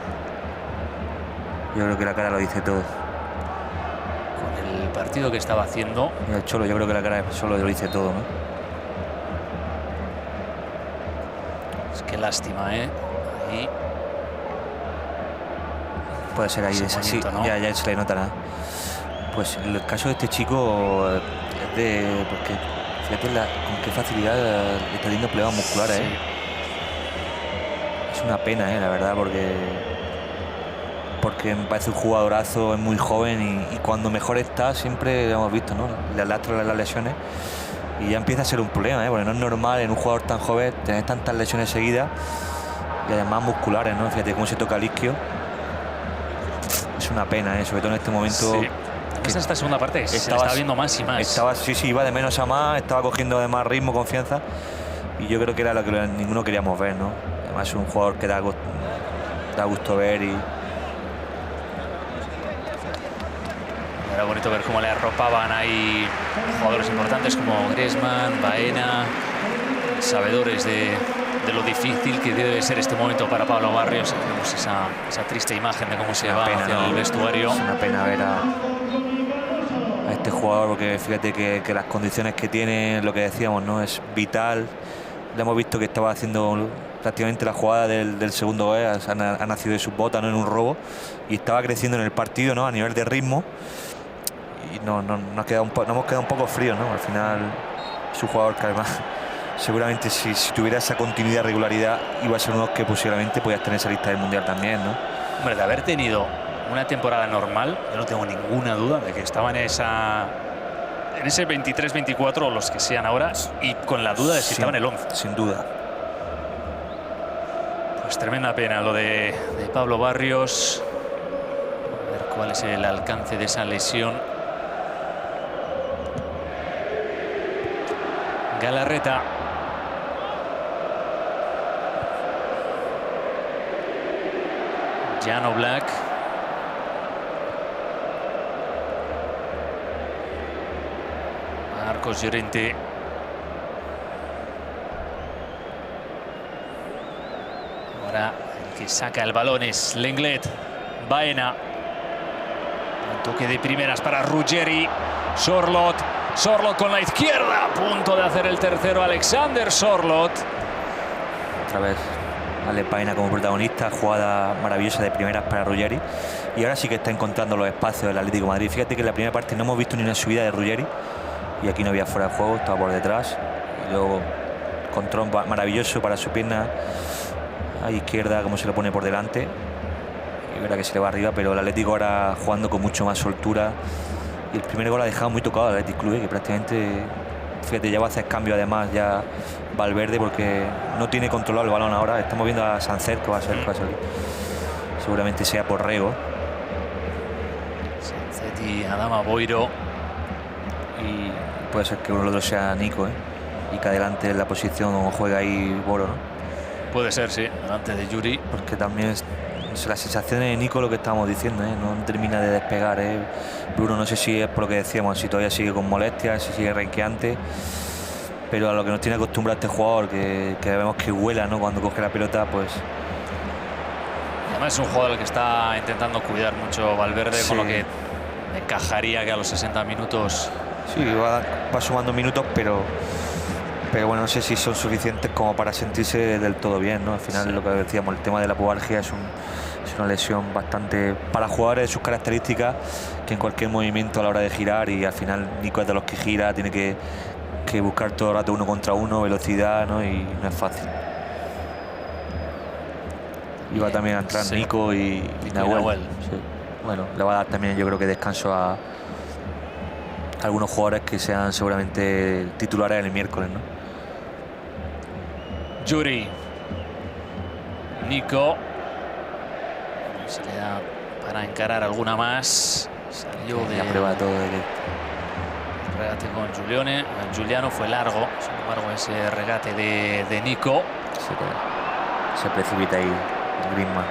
Yo creo que la cara lo dice todo. Con el partido que estaba haciendo. Y el Cholo, yo creo que la cara solo lo dice todo, ¿no? Es que lástima, ¿eh? Ahí. Puede ser ahí, sí, ¿no? ya se le nota nada. Pues en el caso de este chico es de... Porque fíjate con qué facilidad le está teniendo problemas musculares. Sí. Es una pena, la verdad, porque me parece un jugadorazo, es muy joven y cuando mejor está siempre lo hemos visto, ¿no? Le lastra las lesiones y ya empieza a ser un problema, porque no es normal en un jugador tan joven tener tantas lesiones seguidas y además musculares, ¿no? Fíjate cómo se toca el isquio. Es una pena, sobre todo en este momento. Sí. Esta segunda parte se le está viendo más y más. Sí, iba de menos a más, estaba cogiendo de más ritmo, confianza, y yo creo que era lo que ninguno queríamos ver, ¿no? Además es un jugador que da gusto ver y... Era bonito ver cómo le arropaban ahí jugadores importantes como Griezmann, Baena, sabedores de lo difícil que debe ser este momento para Pablo Barrios. Vemos esa triste imagen de cómo se va hacia el vestuario. Es una pena ver a este jugador, porque fíjate que las condiciones que tiene, lo que decíamos, ¿no? Es vital. Le hemos visto que estaba haciendo prácticamente la jugada del segundo gol, ha nacido de sus botas, no en un robo, y estaba creciendo en el partido, ¿no? A nivel de ritmo. Y nos hemos quedado un poco fríos, ¿no? Al final es un jugador que además seguramente si tuviera esa continuidad, regularidad, iba a ser uno que posiblemente podía estar en esa lista del Mundial también, ¿no? Hombre, de haber tenido una temporada normal, yo no tengo ninguna duda de que estaba en ese 23-24 o los que sean ahora, y con la duda de si estaba en el 11. Sin duda. Pues tremenda pena lo de Pablo Barrios. A ver cuál es el alcance de esa lesión. Galarreta. Jan Oblak. Marcos Llorente. Ahora el que saca el balón es Lenglet. Baena. Un toque de primeras para Ruggeri. Sorloth con la izquierda. A punto de hacer el tercero Alexander Sorloth. Otra vez Ale Baena como protagonista, jugada maravillosa de primeras para Ruggeri, y ahora sí que está encontrando los espacios del Atlético de Madrid. Fíjate que en la primera parte no hemos visto ni una subida de Ruggeri y aquí no había fuera de juego, estaba por detrás, y luego control maravilloso para su pierna a izquierda, como se lo pone por delante, y verá que se le va arriba, pero el Atlético ahora jugando con mucho más soltura, y el primer gol ha dejado muy tocado al Athletic Club, que prácticamente, fíjate, ya va a hacer cambio además ya Valverde, porque no tiene controlado el balón ahora. Estamos viendo a Sancet, que va a salir. Seguramente sea por Rego. Sancet y Adama Boiro. Y puede ser que uno o el otro sea Nico, y que adelante en la posición o juega ahí Boro, ¿no? Puede ser, sí, delante de Yuri. Porque también es la sensación de Nico, lo que estábamos diciendo, no termina de despegar, Bruno, no sé si es por lo que decíamos, si todavía sigue con molestias, si sigue renqueante, pero a lo que nos tiene acostumbrado este jugador, que vemos que vuela, ¿no? Cuando coge la pelota, pues... Además es un jugador al que está intentando cuidar mucho Valverde, sí, con lo que encajaría que a los 60 minutos... Sí, va sumando minutos, pero bueno, no sé si son suficientes como para sentirse del todo bien, ¿no? Al final, sí, lo que decíamos, el tema de la pubalgia es una lesión bastante para jugadores de sus características, que en cualquier movimiento a la hora de girar, y al final Nico es de los que gira, tiene que buscar todo el rato uno contra uno, velocidad, ¿no? Y no es fácil. Iba también a entrar, sí, Nico y Nahuel. Sí. Bueno, le va a dar también, yo creo, que descanso a algunos jugadores que sean seguramente titulares el miércoles, ¿no? Yuri. Nico. Se le da para encarar alguna más. Salió de la prueba todo de regate con Giuliano fue largo, sin embargo ese regate de Nico. Se precipita ahí Griezmann.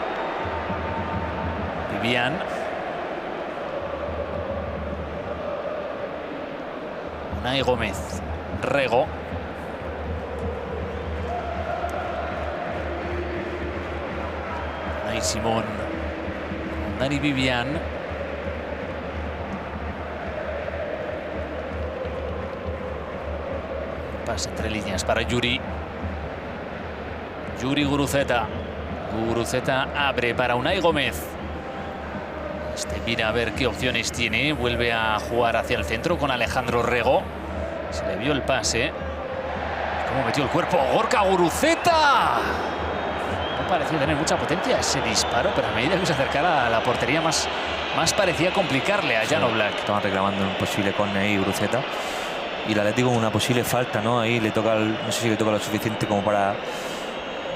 Vivian. Unai Gómez. Rego. Unai Simón. Dani Vivian. Pase entre líneas para Yuri. Yuri Guruceta. Guruceta abre para Unai Gómez. Mira a ver qué opciones tiene. Vuelve a jugar hacia el centro con Alejandro Rego. Se le vio el pase. Cómo metió el cuerpo Gorka Guruceta. No parecía tener mucha potencia ese disparo, pero a medida que se acercara a la portería más parecía complicarle a Jan Oblak. Estaban reclamando un posible córner ahí Guruceta. Y el Atlético con una posible falta, ¿no? Ahí le toca, no sé si le toca lo suficiente como para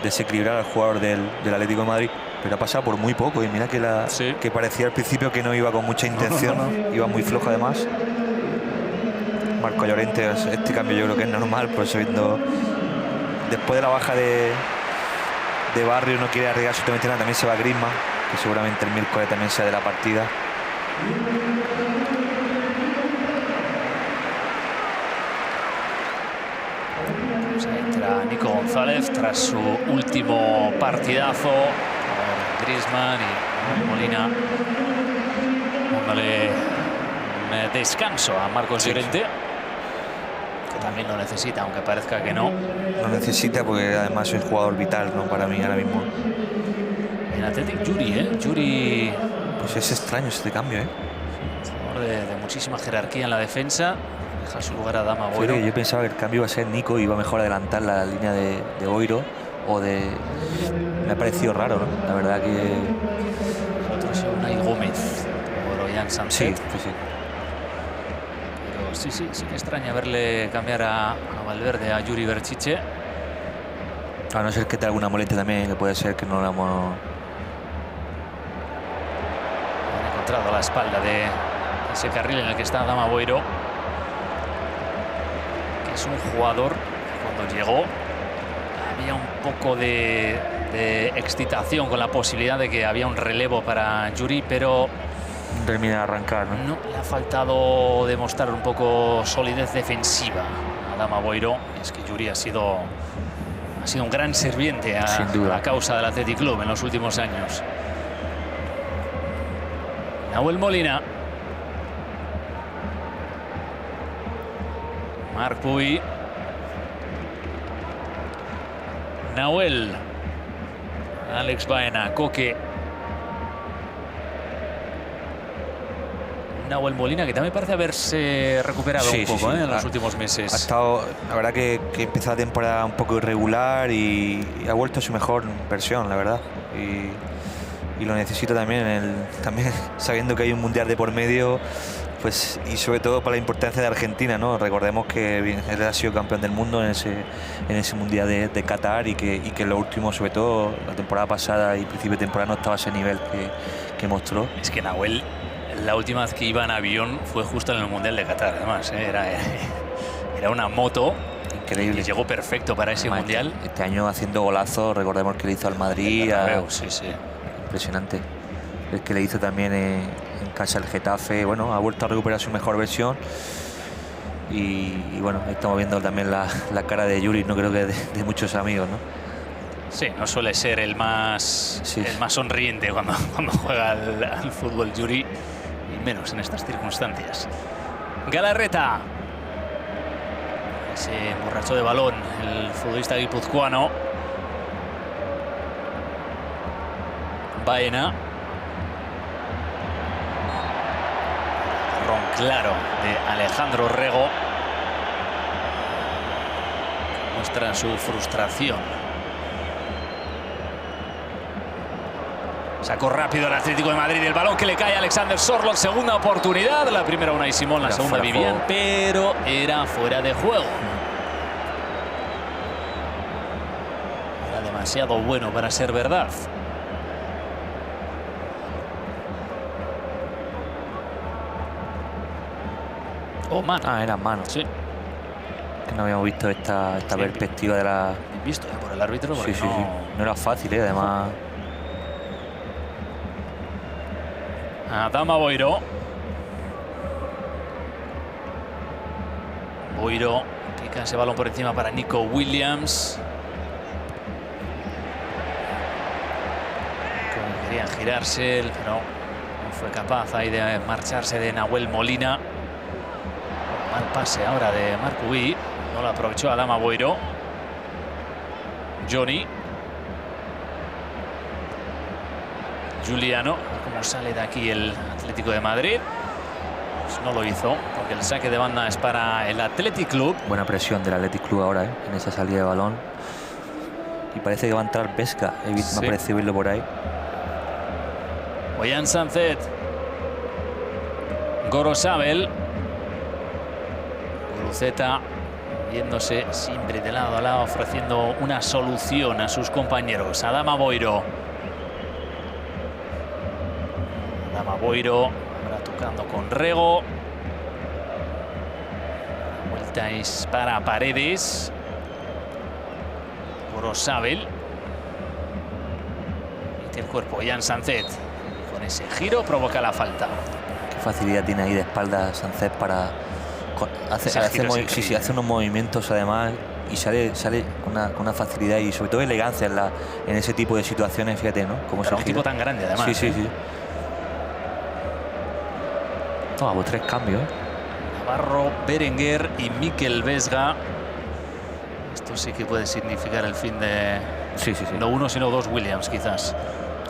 desequilibrar al jugador del Atlético de Madrid. Pero ha pasado por muy poco. Y mira que parecía al principio que no iba con mucha intención, ¿no? Iba muy flojo además. Marco Llorente, este cambio yo creo que es normal, pues viendo después de la baja de Barrio no quiere arriesgar absolutamente nada. También se va Griezmann, que seguramente el miércoles también sea de la partida. Pues ahí entra Nico González tras su último partidazo. Griezmann y Molina dándole un descanso a Marcos Llorente, que también lo necesita, aunque parezca que no. Lo necesita porque además es un jugador vital, ¿no? Para mí ahora mismo. En Athletic Yuri, Yuri. Pues es extraño este cambio, Jugador de muchísima jerarquía en la defensa. Deja su lugar a Adama Boiro. Yo pensaba que el cambio iba a ser Nico, iba mejor adelantar la línea de Boiro o de... Me ha parecido raro, ¿no? La verdad que... El otro es Unai Gómez o Jan Sanset. Sí. Pero sí que extraña verle cambiar a Valverde, a Yuri Berchiche. A no ser que tenga alguna molestia también, que puede ser que no la hemos... Han encontrado a la espalda de ese carril en el que está Adama Boiro, que es un jugador que cuando llegó había un poco de excitación con la posibilidad de que había un relevo para Yuri, pero termina de arrancar, ¿no? No, le ha faltado demostrar un poco solidez defensiva a Adama Boiro. Es que Yuri ha sido un gran sirviente a la causa del Athletic Club en los últimos años. Nahuel Molina. Marc Puy. Nahuel. Alex Baena. Coque. Nahuel Molina, que también parece haberse recuperado un poco en los últimos meses. Ha estado, la verdad que empezó la temporada un poco irregular y ha vuelto a su mejor versión, la verdad. Y lo necesito también, también sabiendo que hay un mundial de por medio, pues, y sobre todo para la importancia de Argentina, ¿no? Recordemos que él ha sido campeón del mundo en ese mundial de Qatar y que lo último, sobre todo la temporada pasada y principio de temporada, no estaba a ese nivel que mostró. Es que Nahuel, la última vez que iba en avión fue justo en el mundial de Qatar, además, era una moto increíble, que llegó perfecto para ese mundial. Este año haciendo golazos, recordemos que le hizo al Madrid. Sí. Impresionante. El que le hizo también en casa el Getafe. Bueno, ha vuelto a recuperar su mejor versión. Y bueno, estamos viendo también la cara de Yuri, no creo que de muchos amigos, ¿no? Sí, no suele ser el más sonriente cuando juega al fútbol Yuri, y menos en estas circunstancias. Galarreta. Ese borracho de balón, el futbolista guipuzcoano. Baena. Ron claro de Alejandro Rego. Muestra su frustración. Sacó rápido el Atlético de Madrid el balón que le cae a Alexander Sørloth. Segunda oportunidad. La primera Unai Simón, la segunda Vivian, pero era fuera de juego. Era demasiado bueno para ser verdad. Mano. Era mano. Sí. Que no habíamos visto esta perspectiva de la... Visto por el árbitro. Sí. No era fácil, además. Adama Boiro. Boiro pica ese balón por encima para Nico Williams. Quería girarse, pero no fue capaz ahí de marcharse de Nahuel Molina. Mal pase ahora de Marc Puy. No lo aprovechó Adama Boiro. Giuliano. ¿Cómo sale de aquí el Atlético de Madrid? Pues no lo hizo, porque el saque de banda es para el Athletic Club. Buena presión del Athletic Club ahora, en esa salida de balón. Y parece que va a entrar Vesga. Me ha parecido verlo por ahí. Ollán Sánchez. Gorosabel. Guruceta viéndose siempre de lado a lado, ofreciendo una solución a sus compañeros. Adama Boiro. Adama Boiro ahora tocando con Rego. La vuelta es para Paredes. Gorosabel. Mete el cuerpo Ollán Sánchez. Con ese giro provoca la falta. Qué facilidad tiene ahí de espalda Sánchez para hace unos movimientos además y sale con una facilidad y sobre todo elegancia en ese tipo de situaciones, fíjate, ¿no? Como un tipo tan grande además. Sí. Toma, pues 3 cambios. Navarro, Berenguer y Mikel Vesga. Esto sí que puede significar el fin de no uno sino 2 Williams, quizás.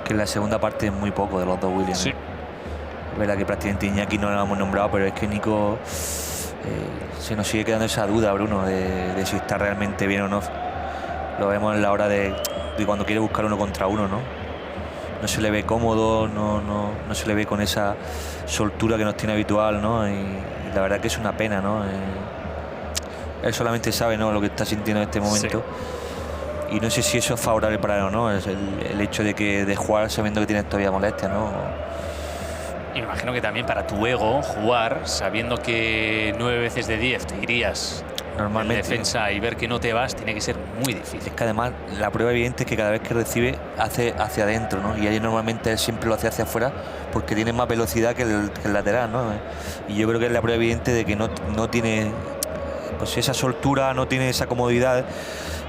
Que en la segunda parte es muy poco de los 2 Williams. Sí. Es verdad que prácticamente Iñaki no lo hemos nombrado, pero es que Nico se nos sigue quedando esa duda, Bruno, de si está realmente bien o no. Lo vemos en la hora de cuando quiere buscar 1 contra 1, ¿no? No se le ve cómodo, no se le ve con esa soltura que nos tiene habitual, ¿no? Y la verdad que es una pena, ¿no? Él solamente sabe, ¿no?, lo que está sintiendo en este momento. Sí. Y no sé si eso es favorable para él o no. Es el hecho de jugar sabiendo que tienes todavía molestias, ¿no? Y me imagino que también para tu ego jugar sabiendo que 9 veces de 10 te irías normalmente en defensa y ver que no te vas tiene que ser muy difícil. Es que además la prueba evidente es que cada vez que recibe hace hacia adentro, ¿no? Y ahí normalmente él siempre lo hace hacia afuera porque tiene más velocidad que el lateral, ¿no? Y yo creo que es la prueba evidente de que no tiene pues esa soltura, no tiene esa comodidad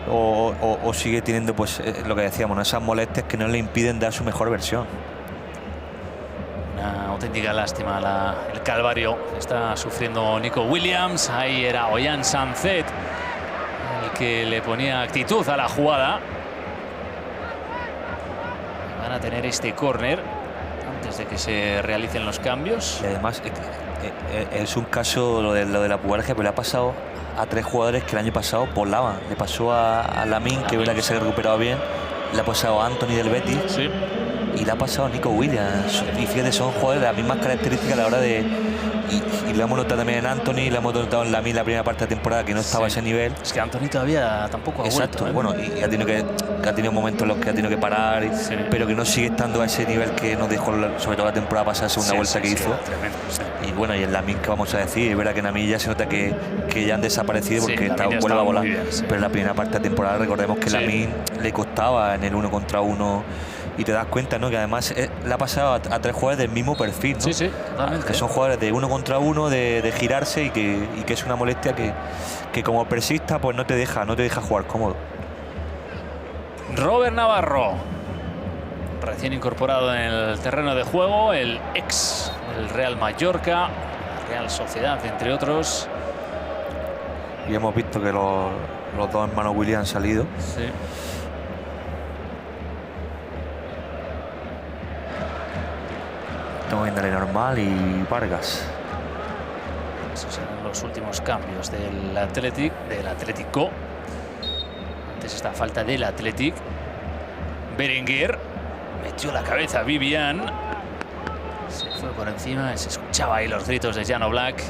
o sigue teniendo pues lo que decíamos, ¿no?, esas molestias que no le impiden dar su mejor versión. Una auténtica lástima el calvario que está sufriendo Nico Williams. Ahí era Ollán Sánchez el que le ponía actitud a la jugada. Van a tener este córner antes de que se realicen los cambios. Y además es un caso lo de la pubalgia, pero le ha pasado a 3 jugadores que el año pasado volaban. Le pasó a Lamine, que verá que se ha recuperado bien. Le ha pasado a Anthony del Betis. Sí. Y le ha pasado a Nico Williams. Y fíjate, son jugadores de las mismas características a la hora de... Y lo hemos notado también en Anthony, lo hemos notado en Lamine la primera parte de la temporada, que no estaba a ese nivel. Es que Anthony todavía tampoco ha vuelto. Exacto, bueno, y ha tenido momentos en los que ha tenido que parar, pero que no sigue estando a ese nivel que nos dejó, sobre todo la temporada pasada, segunda vuelta que hizo. Tremendo, Y bueno, y en Lamine, ¿qué vamos a decir? Es verdad que en Lamine ya se nota que ya han desaparecido porque vuelve a volar. Bien, pero en la primera parte de la temporada recordemos que Lamine le costaba en el 1 contra 1. Y te das cuenta, ¿no?, que además le ha pasado a 3 jugadores del mismo perfil, ¿no? Sí, totalmente. Que son jugadores de 1 contra 1, de girarse y que es una molestia que como persista, pues no te deja jugar cómodo. Robert Navarro, recién incorporado en el terreno de juego, el ex del Real Mallorca, Real Sociedad, entre otros. Y hemos visto que los 2 hermanos Williams han salido. Sí. Estamos viendo el normal y Vargas. Esos serán los últimos cambios del Atlético. Antes esta falta del Athletic. Berenguer metió la cabeza a Vivian. Se fue por encima y se escuchaba ahí los gritos de Jan Oblak.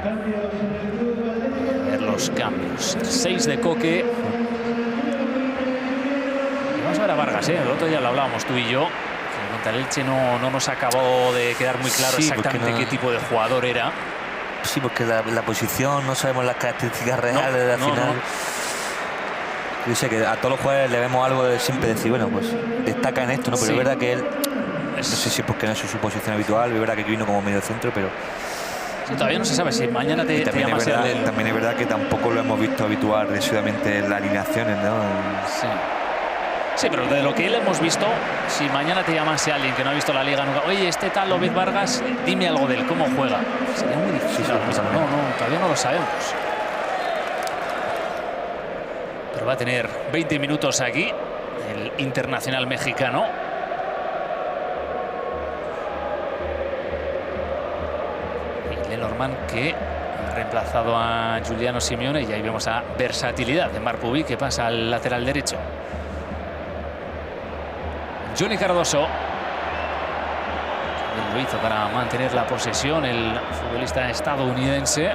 A ver los cambios. 6 de Coque. Vamos a ver a Vargas, el otro día lo hablábamos tú y yo, que contra el Elche no nos acabó de quedar muy claro exactamente qué tipo de jugador era. Sí, porque la posición, no sabemos las características reales al final. Yo sé que a todos los jugadores le vemos algo de siempre decir, bueno, pues destaca en esto, ¿no? Pero es verdad que él, no sé si es porque no es su posición habitual, es verdad que vino como medio centro, pero... Sí, todavía no se sabe si mañana te llama También es verdad que tampoco lo hemos visto habitual decididamente en las alineaciones, ¿no? Sí, pero de lo que él hemos visto, si mañana te llamase alguien que no ha visto la liga nunca, oye, este tal Obed Vargas, dime algo de él, ¿cómo juega? Sería muy difícil. Todavía no lo sabemos. Pero va a tener 20 minutos aquí el internacional mexicano. Y Lenormand, que ha reemplazado a Giuliano Simeone, y ahí vemos la versatilidad de Marc Pubi, que pasa al lateral derecho. Johnny Cardoso, que lo hizo para mantener la posesión, el futbolista estadounidense.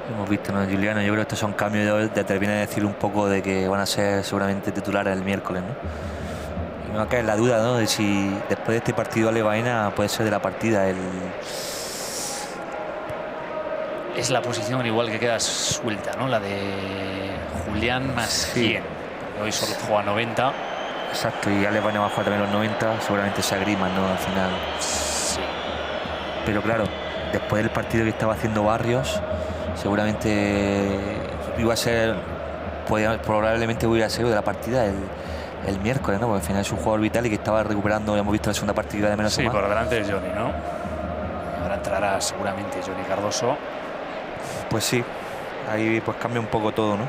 Hemos visto, ¿no? Giuliano, yo creo que estos son cambios de te viene a decir un poco de que van a ser seguramente titulares el miércoles, ¿no? Y me va a caer la duda, ¿no?, de si después de este partido Ale Baena puede ser de la partida. Es la posición igual que queda suelta, ¿no? La de Julián más 100. Hoy solo juega 90. Exacto, y Ale Baena va a jugar también los 90. Seguramente sea Griezmann, ¿no?, al final. Sí. Pero claro, después del partido que estaba haciendo Barrios, seguramente iba a ser, probablemente hubiera sido de la partida el miércoles, ¿no? Porque al final es un jugador vital y que estaba recuperando. Hemos visto la segunda partida de menos. Sí, por delante de Johnny, ¿no? Ahora entrará seguramente Johnny Cardoso. Pues sí, ahí pues cambia un poco todo, ¿no?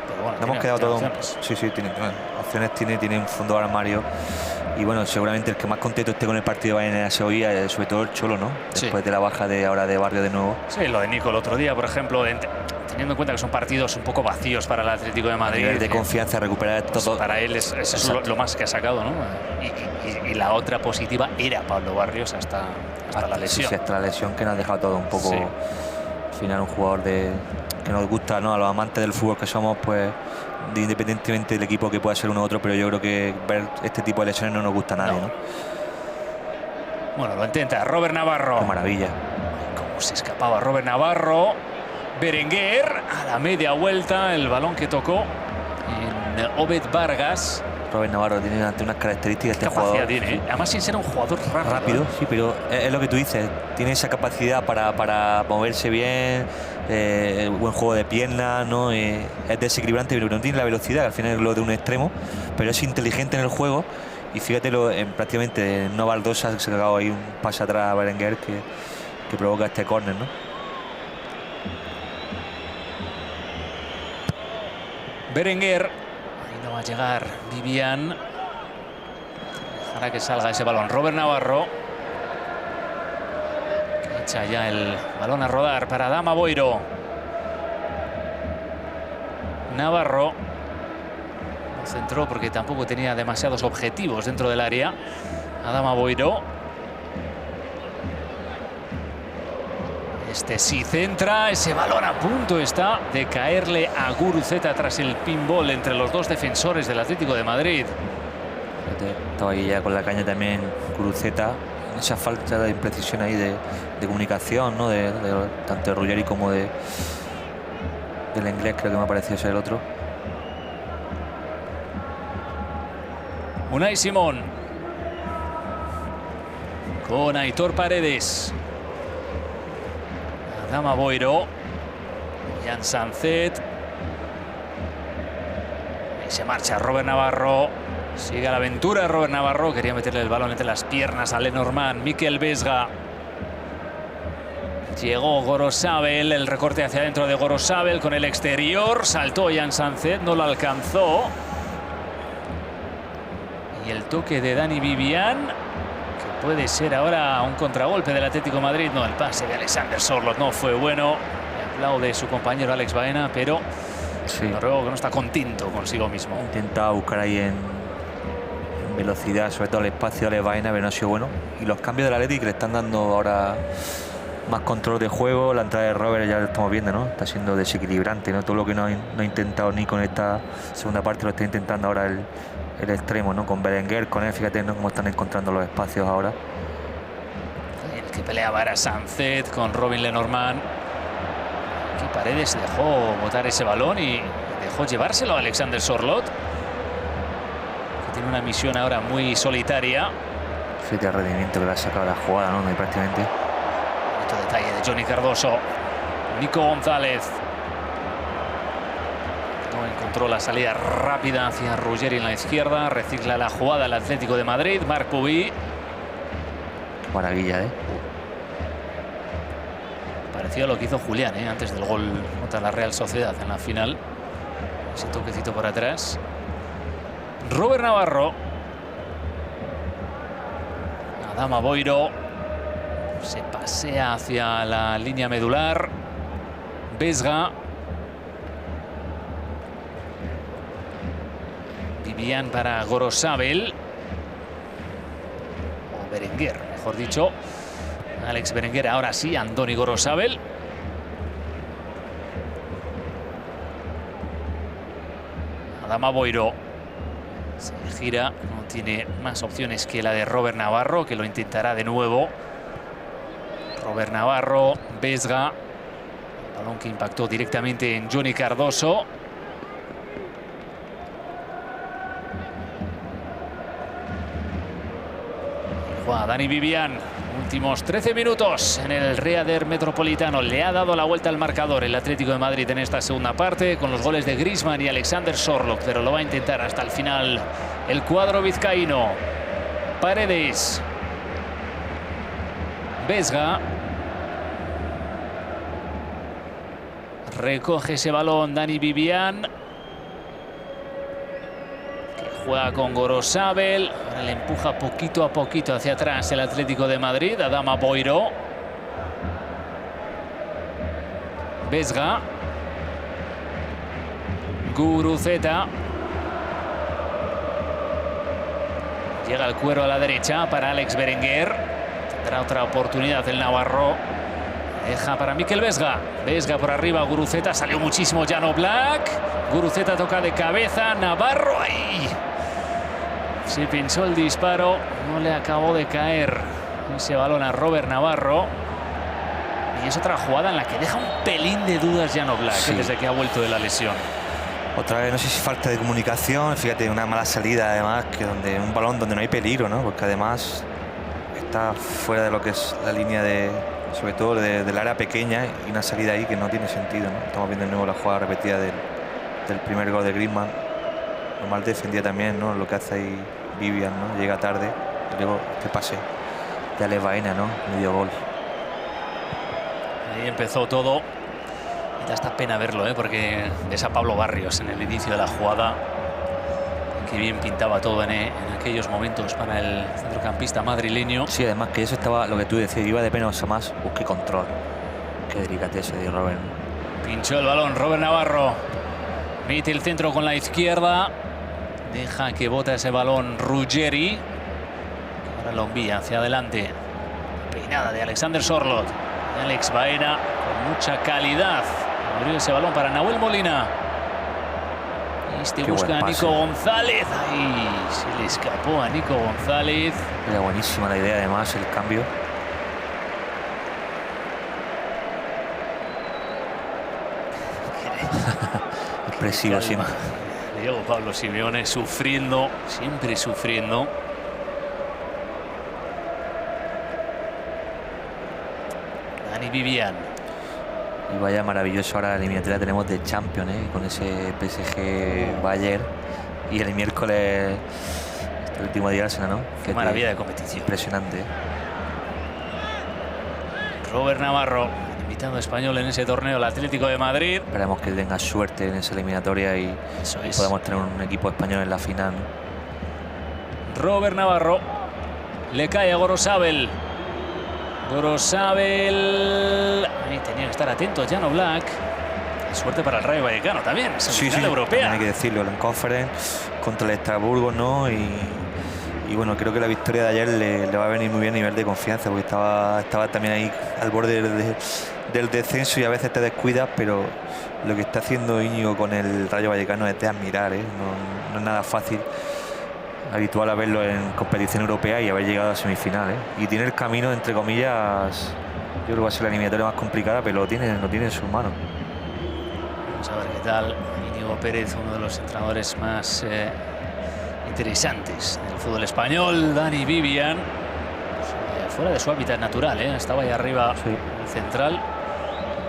Pero bueno, hemos quedado todo. Opciones. Sí, tiene opciones, tiene un fondo de armario. Y bueno, seguramente el que más contento esté con el partido de Bayern hoy es sobre todo el Cholo, ¿no? Después de la baja de ahora de Barrio de nuevo. Sí, lo de Nico el otro día, por ejemplo, teniendo en cuenta que son partidos un poco vacíos para el Atlético de Madrid. A nivel de confianza, recuperar todo. Para él es lo más que ha sacado, ¿no? Y la otra positiva era Pablo Barrios hasta la lesión. Sí, hasta la lesión, que nos ha dejado todo un poco. Sí. Al final, un jugador que nos gusta, ¿no?, a los amantes del fútbol que somos, pues independientemente del equipo que pueda ser uno u otro, pero yo creo que ver este tipo de lesiones no nos gusta a nadie, ¿no? Bueno, lo intenta Robert Navarro. Qué maravilla. Cómo se escapaba Robert Navarro. Berenguer a la media vuelta, el balón que tocó en Obed Vargas. Robert Navarro tiene unas características de jugador. Tiene, sí. Además, sin ser un jugador rápido. Sí, pero es lo que tú dices. Tiene esa capacidad para moverse bien, buen juego de piernas, ¿no? Es desequilibrante, pero no tiene la velocidad. Al final es lo de un extremo, pero es inteligente en el juego. Y fíjatelo, prácticamente en una baldosa se ha cagado ahí un pase atrás a Berenguer que provoca este córner, ¿no? Berenguer. No va a llegar Vivian. Dejará que salga ese balón. Robert Navarro. Que echa ya el balón a rodar para Adama Boiro. Navarro. No centró porque tampoco tenía demasiados objetivos dentro del área. Adama Boiro. Este sí centra, ese balón a punto está de caerle a Guruceta tras el pinball entre los dos defensores del Atlético de Madrid. Estaba ahí ya con la caña también Guruceta. Esa falta de imprecisión ahí de comunicación, ¿no? Tanto de Ruggeri como del inglés, creo que me ha parecido ser el otro. Unai Simón con Aitor Paredes. Adama Boiro. Jan Sancet. Y se marcha Robert Navarro. Sigue la aventura Robert Navarro. Quería meterle el balón entre las piernas a Lenormand. Mikel Vesga. Llegó Gorosabel. El recorte hacia adentro de Gorosabel con el exterior. Saltó Jan Sancet. No lo alcanzó. Y el toque de Dani Vivian. Puede ser ahora un contragolpe del Atlético de Madrid. No, el pase de Alexander Sorloth no fue bueno. Le aplaude su compañero Alex Baena, pero el noruego que no está contento consigo mismo. Intentaba buscar ahí en velocidad, sobre todo el espacio de Alex Baena, pero no ha sido bueno. Y los cambios del Atlético que le están dando ahora más control de juego. La entrada de Robert ya lo estamos viendo, ¿no? Está siendo desequilibrante, ¿no? Todo lo que no ha intentado ni con esta segunda parte lo está intentando ahora el extremo, ¿no? Con Berenguer, con él, fíjate, ¿no?, cómo están encontrando los espacios ahora. El que peleaba era Sancet con Robin Lenormand. Aquí Paredes dejó botar ese balón y dejó llevárselo a Alexander Sorloth, que tiene una misión ahora muy solitaria. Fíjate el rendimiento que le ha sacado la jugada, ¿no? Prácticamente. Otro detalle de Johnny Cardoso. Nico González. Encontró la salida rápida hacia Ruggeri en la izquierda. Recicla la jugada el Atlético de Madrid. Marc Pubi. maravilla, ¿eh? Parecido a lo que hizo Julián, antes del gol contra la Real Sociedad en la final. Ese toquecito por atrás. Robert Navarro. Adama Boiro. Se pasea hacia la línea medular. Vesga. Vivian para Gorosabel. O Berenguer, mejor dicho. Alex Berenguer, ahora sí, Andoni Gorosabel. Adama Boiro se gira, no tiene más opciones que la de Robert Navarro, que lo intentará de nuevo. Robert Navarro, Vesga, balón que impactó directamente en Johnny Cardoso. Juega Dani Vivian. Últimos 13 minutos en el Riader Metropolitano. Le ha dado la vuelta al marcador el Atlético de Madrid en esta segunda parte con los goles de Griezmann y Alexander Sorloth, pero lo va a intentar hasta el final el cuadro vizcaíno. Paredes. Vesga. Recoge ese balón Dani Vivian, juega con Gorosabel. Ahora le empuja poquito a poquito hacia atrás el Atlético de Madrid. Adama Boiro. Vesga. Guruceta. Llega el cuero a la derecha para Alex Berenguer. Tendrá otra oportunidad el navarro. Deja para Mikel Vesga. Vesga por arriba, Guruceta. Salió muchísimo Jan Oblak. Guruceta toca de cabeza. Navarro ahí. Se pensó el disparo, no le acabó de caer ese balón a Robert Navarro. Y es otra jugada en la que deja un pelín de dudas Jan Oblak, sí, desde que ha vuelto de la lesión. Otra vez, no sé si falta de comunicación, fíjate, una mala salida además, que donde un balón donde no hay peligro, ¿no? Porque además está fuera de lo que es la línea de, sobre todo del área pequeña, y una salida ahí que no tiene sentido, ¿no? Estamos viendo de nuevo la jugada repetida del primer gol de Griezmann. Lo mal defendía también, ¿no? Lo que hace ahí Vivian, ¿no? Llega tarde y luego este pase de Alex Baena, ¿no? Medio gol. Ahí empezó todo. Da esta pena verlo, porque ves a Pablo Barrios en el inicio de la jugada. Qué bien pintaba todo en aquellos momentos para el centrocampista madrileño. Sí, además que eso estaba, lo que tú decías, iba de menos a más. Qué control, qué delicadeza de Robert. Pinchó el balón Robert Navarro. Mete el centro con la izquierda. Deja que bota ese balón Ruggeri. Ahora lo envía hacia adelante. Peinada de Alexander Sorloth. Alex Baena con mucha calidad. Abrió ese balón para Nahuel Molina. Este busca a Nico González. Ahí se le escapó a Nico González. Era buenísima la idea, además, el cambio. Expresivo siempre. Diego Pablo Simeone sufriendo, siempre sufriendo. Dani Vivian. Y vaya maravilloso ahora la eliminatoria tenemos de Champions, con ese PSG Bayern. Y el miércoles, este último día, Arsenal, ¿no? Qué maravilla de competición. Impresionante. Robert Navarro, invitado español en ese torneo, el Atlético de Madrid. Esperemos que tenga suerte en esa eliminatoria y podamos tener un equipo español en la final. Robert Navarro. Le cae a Gorosabel. Gorosabel. Ahí tenía que estar atento Jan Oblak. Suerte para el Rayo Vallecano también. Sí, europea. Hay que decirlo, en Conference contra el Estrasburgo, ¿no? Y bueno, creo que la victoria de ayer le va a venir muy bien a nivel de confianza, porque estaba también ahí al borde del descenso y a veces te descuidas, pero lo que está haciendo Íñigo con el Rayo Vallecano es de admirar, no es nada fácil. Habitual a verlo en competición europea y haber llegado a semifinal, y tiene el camino, entre comillas, yo creo que va a ser la eliminatoria más complicada, pero lo tiene en sus manos. Vamos a ver qué tal Íñigo Pérez, uno de los entrenadores más interesantes del fútbol español. Dani Vivian, fuera de su hábitat natural, estaba ahí arriba, sí, en el central.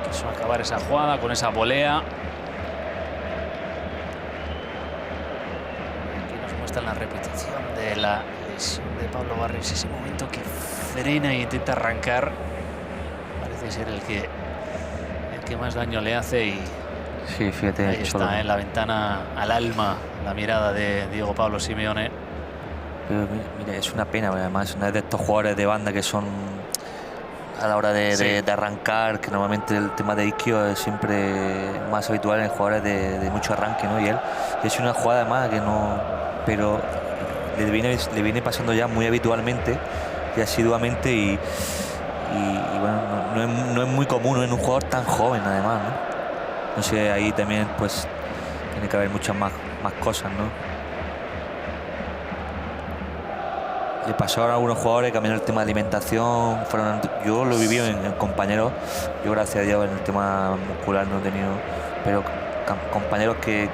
Quiso acabar esa jugada con esa volea. Aquí nos muestra la repetición de la lesión de Pablo Barrios, ese momento que frena y intenta arrancar. Parece ser el que más daño le hace. Y sí, fíjate, ahí está, en la ventana al alma, la mirada de Diego Pablo Simeone. Pero mira, es una pena, además, no es de estos jugadores de banda que son a la hora de arrancar, que normalmente el tema de isquio es siempre más habitual en jugadores de mucho arranque, ¿no? Y él es una jugada además que no, pero le viene pasando ya muy habitualmente y asiduamente, y bueno, no es muy común en un jugador tan joven, además, ¿no? No sé, ahí también pues tiene que haber muchas más cosas, ¿no? Le pasó a algunos jugadores, cambió el tema de alimentación. Yo lo viví en compañeros. Yo, gracias a Dios, en el tema muscular no he tenido, pero compañeros que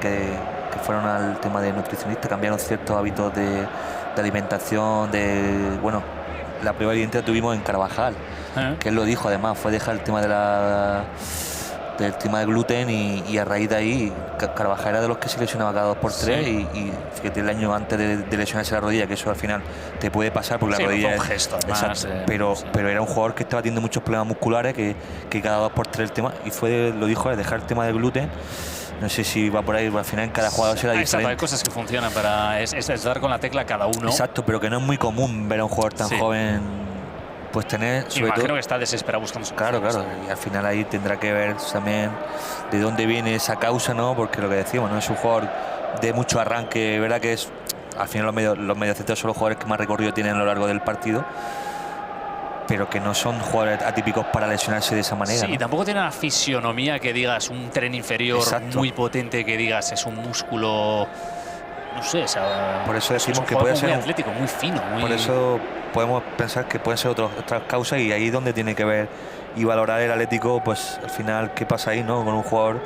fueron al tema de nutricionista, cambiaron ciertos hábitos de alimentación. Bueno, la prueba evidente la tuvimos en Carvajal, que él lo dijo, además, fue dejar el tema del tema de gluten, y a raíz de ahí Carvajal era de los que se lesionaba cada 2x3, y fíjate, el año antes de lesionarse la rodilla, que eso al final te puede pasar porque la rodilla fue un gesto, además, pero era un jugador que estaba teniendo muchos problemas musculares, que cada 2x3 el tema, y lo dijo, dejar el tema del gluten. No sé si va por ahí, al final en cada jugador será diferente. Exacto, hay cosas que funcionan es dar con la tecla cada uno. Exacto, pero que no es muy común ver a un jugador tan joven pues tener, sobre imagino todo, que está desesperado buscando su claro, y al final ahí tendrá que ver también de dónde viene esa causa, ¿no? Porque lo que decimos, no es un jugador de mucho arranque, verdad que es, al final los mediocentros son los jugadores que más recorrido tienen a lo largo del partido, pero que no son jugadores atípicos para lesionarse de esa manera. Sí, ¿no? Y tampoco tiene una fisionomía que digas un tren inferior muy potente, que digas es un músculo, no sé, o sea, por eso decimos es que puede ser muy atlético, muy fino, por eso podemos pensar que pueden ser otras causas, y ahí donde tiene que ver y valorar el Atlético, pues al final qué pasa ahí, ¿no? Con un jugador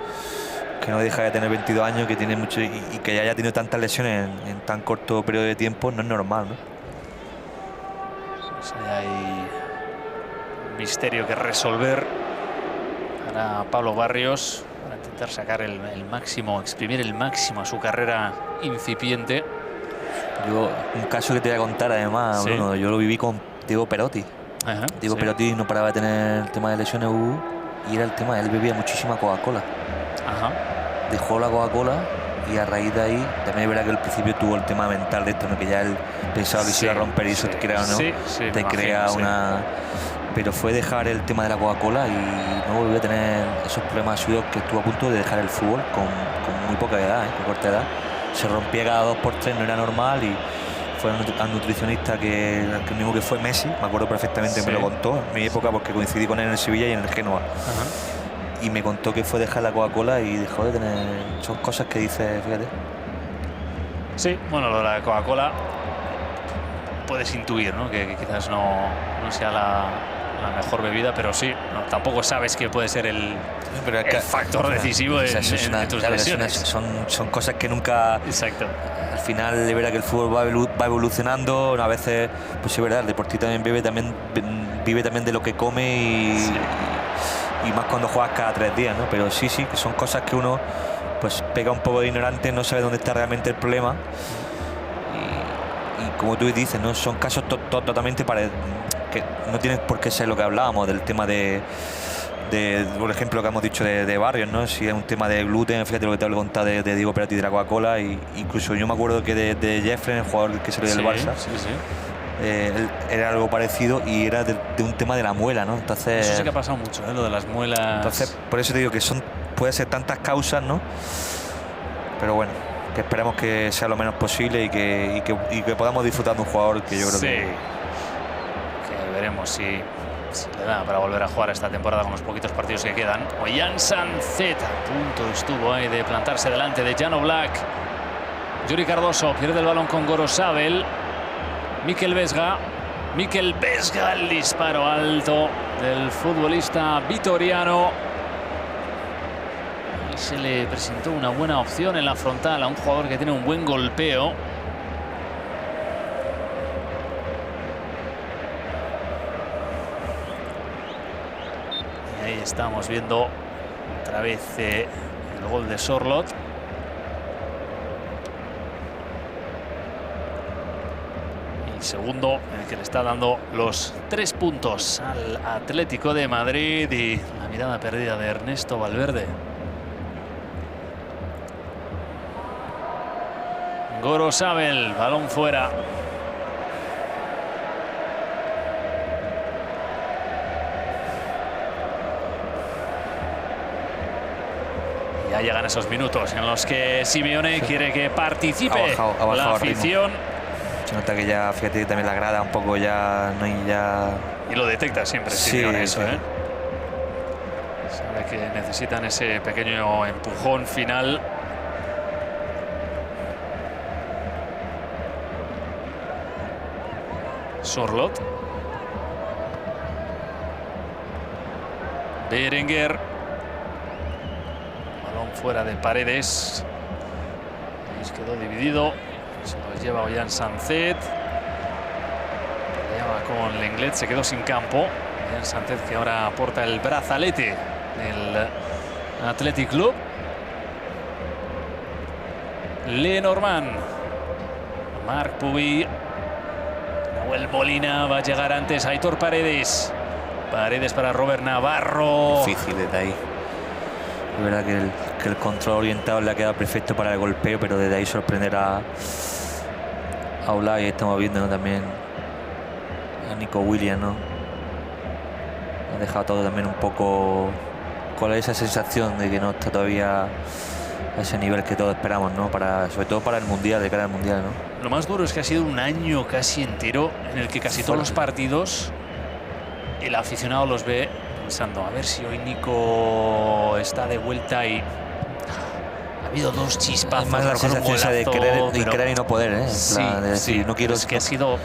que no deja de tener 22 años, que tiene mucho, y que haya tenido tantas lesiones en tan corto periodo de tiempo, no es normal, ¿no? Pues hay un misterio que resolver para Pablo Barrios, para intentar sacar el máximo, exprimir el máximo a su carrera incipiente. Un caso que te voy a contar, además, Bruno, yo lo viví con Diego Perotti. Diego Perotti no paraba de tener el tema de lesiones, y era el tema, él bebía muchísima Coca-Cola. Dejó la Coca-Cola, y a raíz de ahí también es verdad que al principio tuvo el tema mental de esto, ¿no? Que ya él pensaba que se iba a romper, y eso te crea, ¿no? Te crea una... Pero fue dejar el tema de la Coca-Cola, y no volvió a tener esos problemas suyos, que estuvo a punto de dejar el fútbol con muy poca edad, con corta edad. Se rompía cada 2x3, no era normal, y fue al nutricionista que mismo que fue Messi, me acuerdo perfectamente, me lo contó en mi época, porque coincidí con él en el Sevilla y en el Génova. Y me contó que fue dejar la Coca-Cola y dejó de tener... Son cosas que dice, fíjate. Sí, bueno, lo de la Coca-Cola puedes intuir, ¿no? Que quizás no sea la mejor bebida, pero sí, tampoco sabes que puede ser el factor decisivo en tus lesiones. Son cosas que nunca... Exacto. Al final es verdad que el fútbol va evolucionando, a veces, pues es verdad, el deportista vive también de lo que come, y más cuando juegas cada 3 días, ¿no? Pero sí, que son cosas que uno pues pega un poco de ignorante, no sabe dónde está realmente el problema, y como tú dices, ¿no? Son casos totalmente que no tienen por qué ser lo que hablábamos del tema de por ejemplo, lo que hemos dicho de Barrios, ¿no? Si es un tema de gluten, fíjate lo que te he contado de Diego Perotti de la Coca-Cola, y incluso yo me acuerdo que de Jeffrey, el jugador que salió del Barça, era algo parecido, y era de un tema de la muela, ¿no? Entonces, eso sí que ha pasado mucho, lo de las muelas. Entonces, por eso te digo que puede ser tantas causas, ¿no? Pero bueno, que esperemos que sea lo menos posible, y que podamos disfrutar de un jugador que yo creo que veremos si le da para volver a jugar esta temporada con los poquitos partidos que quedan. Ollán Sancet a punto estuvo ahí de plantarse delante de Jan Oblak. Yuri Cardoso pierde el balón con Gorosabel. Mikel Vesga, el disparo alto del futbolista vitoriano. Y se le presentó una buena opción en la frontal a un jugador que tiene un buen golpeo. Y ahí estamos viendo otra vez el gol de Sorloth. segundo en el que le está dando los 3 puntos al Atlético de Madrid, y la mirada perdida de Ernesto Valverde. Gorosabel, balón fuera. Ya llegan esos minutos en los que Simeone quiere que participe ha bajado la afición. Se nota que ya, fíjate, también la grada un poco ya no hay ya... Y lo detecta siempre Simeone, eso, ¿eh? Sabe que necesitan ese pequeño empujón final. Sorloth. Berenguer. Balón fuera de Paredes. Quedó dividido. Se lo lleva Ollán Sánchez. Peleaba con Lenglet. Se quedó sin campo. Ollán Sánchez, que ahora porta el brazalete del Athletic Club. Lenormand. Marc Puy. Nahuel Molina. Va a llegar antes Aitor Paredes. Paredes para Robert Navarro. Difícil desde ahí. Es verdad que el control orientado le ha quedado perfecto para el golpeo, pero desde ahí sorprender a Oblak. Y estamos viendo, ¿no?, también a Nico Williams, ¿no? Ha dejado todo también un poco con esa sensación de que no está todavía a ese nivel que todos esperamos, ¿no? Sobre todo para el Mundial, de cara al Mundial, ¿no? Lo más duro es que ha sido un año casi entero en el que casi todos los partidos el aficionado los ve pensando, a ver si hoy Nico está de vuelta, y ha habido 2 chispazos. Más la sensación esa de querer y no poder, ¿eh? Sí, plan de decir, sí, no quiero... es que ha sido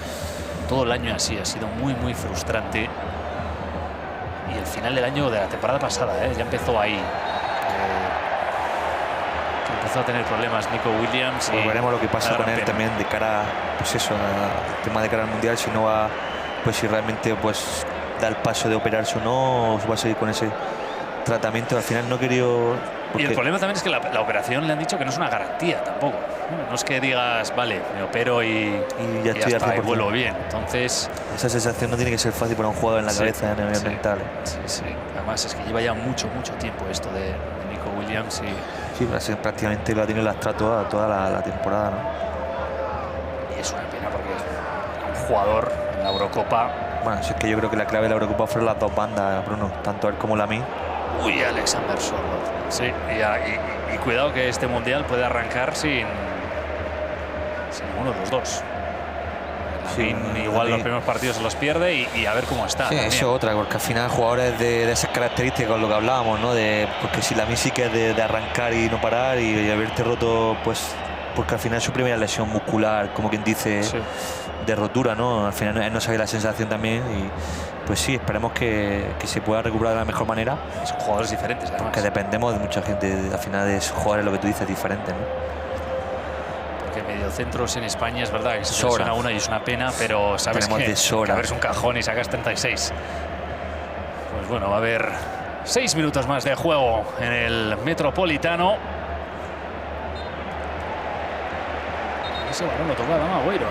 todo el año así, ha sido muy, muy frustrante. Y el final del año de la temporada pasada, ya empezó ahí. Que empezó a tener problemas Nico Williams. Pues veremos lo que pasa con él también de cara, pues eso, al tema de cara al Mundial, si no va, pues si realmente pues da el paso de operarse o no, o va a seguir con ese tratamiento. Al final no quería... Y el problema también es que la operación le han dicho que no es una garantía tampoco. No es que digas, vale, me opero y ya estoy y vuelvo bien. Entonces, esa sensación no tiene que ser fácil para un jugador en la cabeza, a nivel mental. Sí. Además es que lleva ya mucho tiempo esto de Nico Williams. Sí, prácticamente lo ha tenido lastrado toda la temporada, ¿no? Y es una pena porque es un jugador en la Eurocopa. Bueno, si es que yo creo que la clave de la Eurocopa fueron las dos bandas, Bruno, tanto él como Lamine. Uy, Alexander Sorloth. Sí, y cuidado que este Mundial puede arrancar sin ninguno de los dos. Lamine igual los primeros partidos se los pierde y a ver cómo está. Sí, eso es otra, porque al final jugadores de esas características, lo que hablábamos, ¿no? Porque si Lamine sí que es de arrancar y no parar y haberte roto, pues porque al final es su primera lesión muscular, como quien dice, de rotura, ¿no? Al final él no sabe la sensación también y pues sí, esperemos que se pueda recuperar de la mejor manera. Son jugadores diferentes, además. Porque dependemos de mucha gente, al final es jugadores, lo que tú dices, diferentes, ¿no? Porque mediocentros en España es verdad que se lesiona una y es una pena, pero sabes que abres un cajón y sacas 36. Pues bueno, va a haber 6 minutos más de juego en el Metropolitano. Ese balón lo toca Adama Agüero,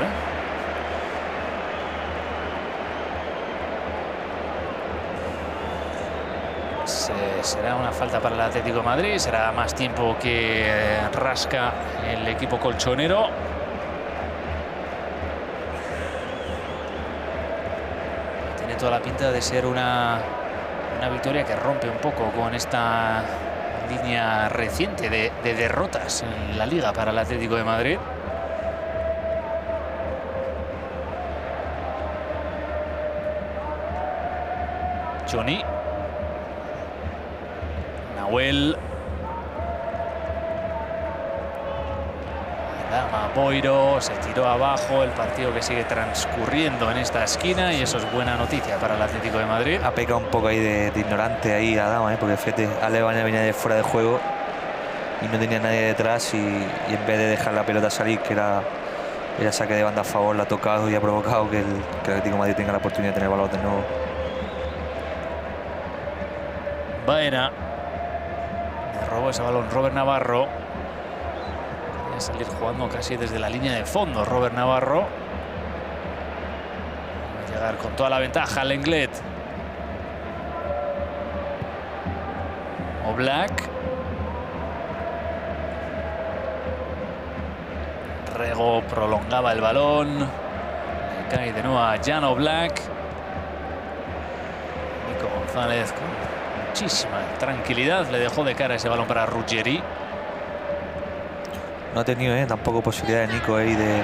Será una falta para el Atlético de Madrid, será más tiempo que rasca el equipo colchonero. Tiene toda la pinta de ser una victoria que rompe un poco con esta línea reciente de derrotas en la Liga para el Atlético de Madrid. Johnny. Nahuel. Adama Boiro se tiró abajo. El partido que sigue transcurriendo en esta esquina y eso es buena noticia para el Atlético de Madrid. Ha pecado un poco ahí de ignorante ahí Adama, porque fíjate, Alemania venía de fuera de juego y no tenía nadie detrás y en vez de dejar la pelota salir, que era saque de banda a favor, la ha tocado y ha provocado que el Atlético de Madrid tenga la oportunidad de tener balón de nuevo. Baena. Robó ese balón Robert Navarro. Quería salir jugando casi desde la línea de fondo Robert Navarro. llegar con toda la ventaja Lenglet. Oblak. Rego prolongaba el balón. Le cae de nuevo a Jan Oblak. Nico González con muchísima tranquilidad le dejó de cara ese balón para Ruggeri. No ha tenido tampoco posibilidad de Nico ahí de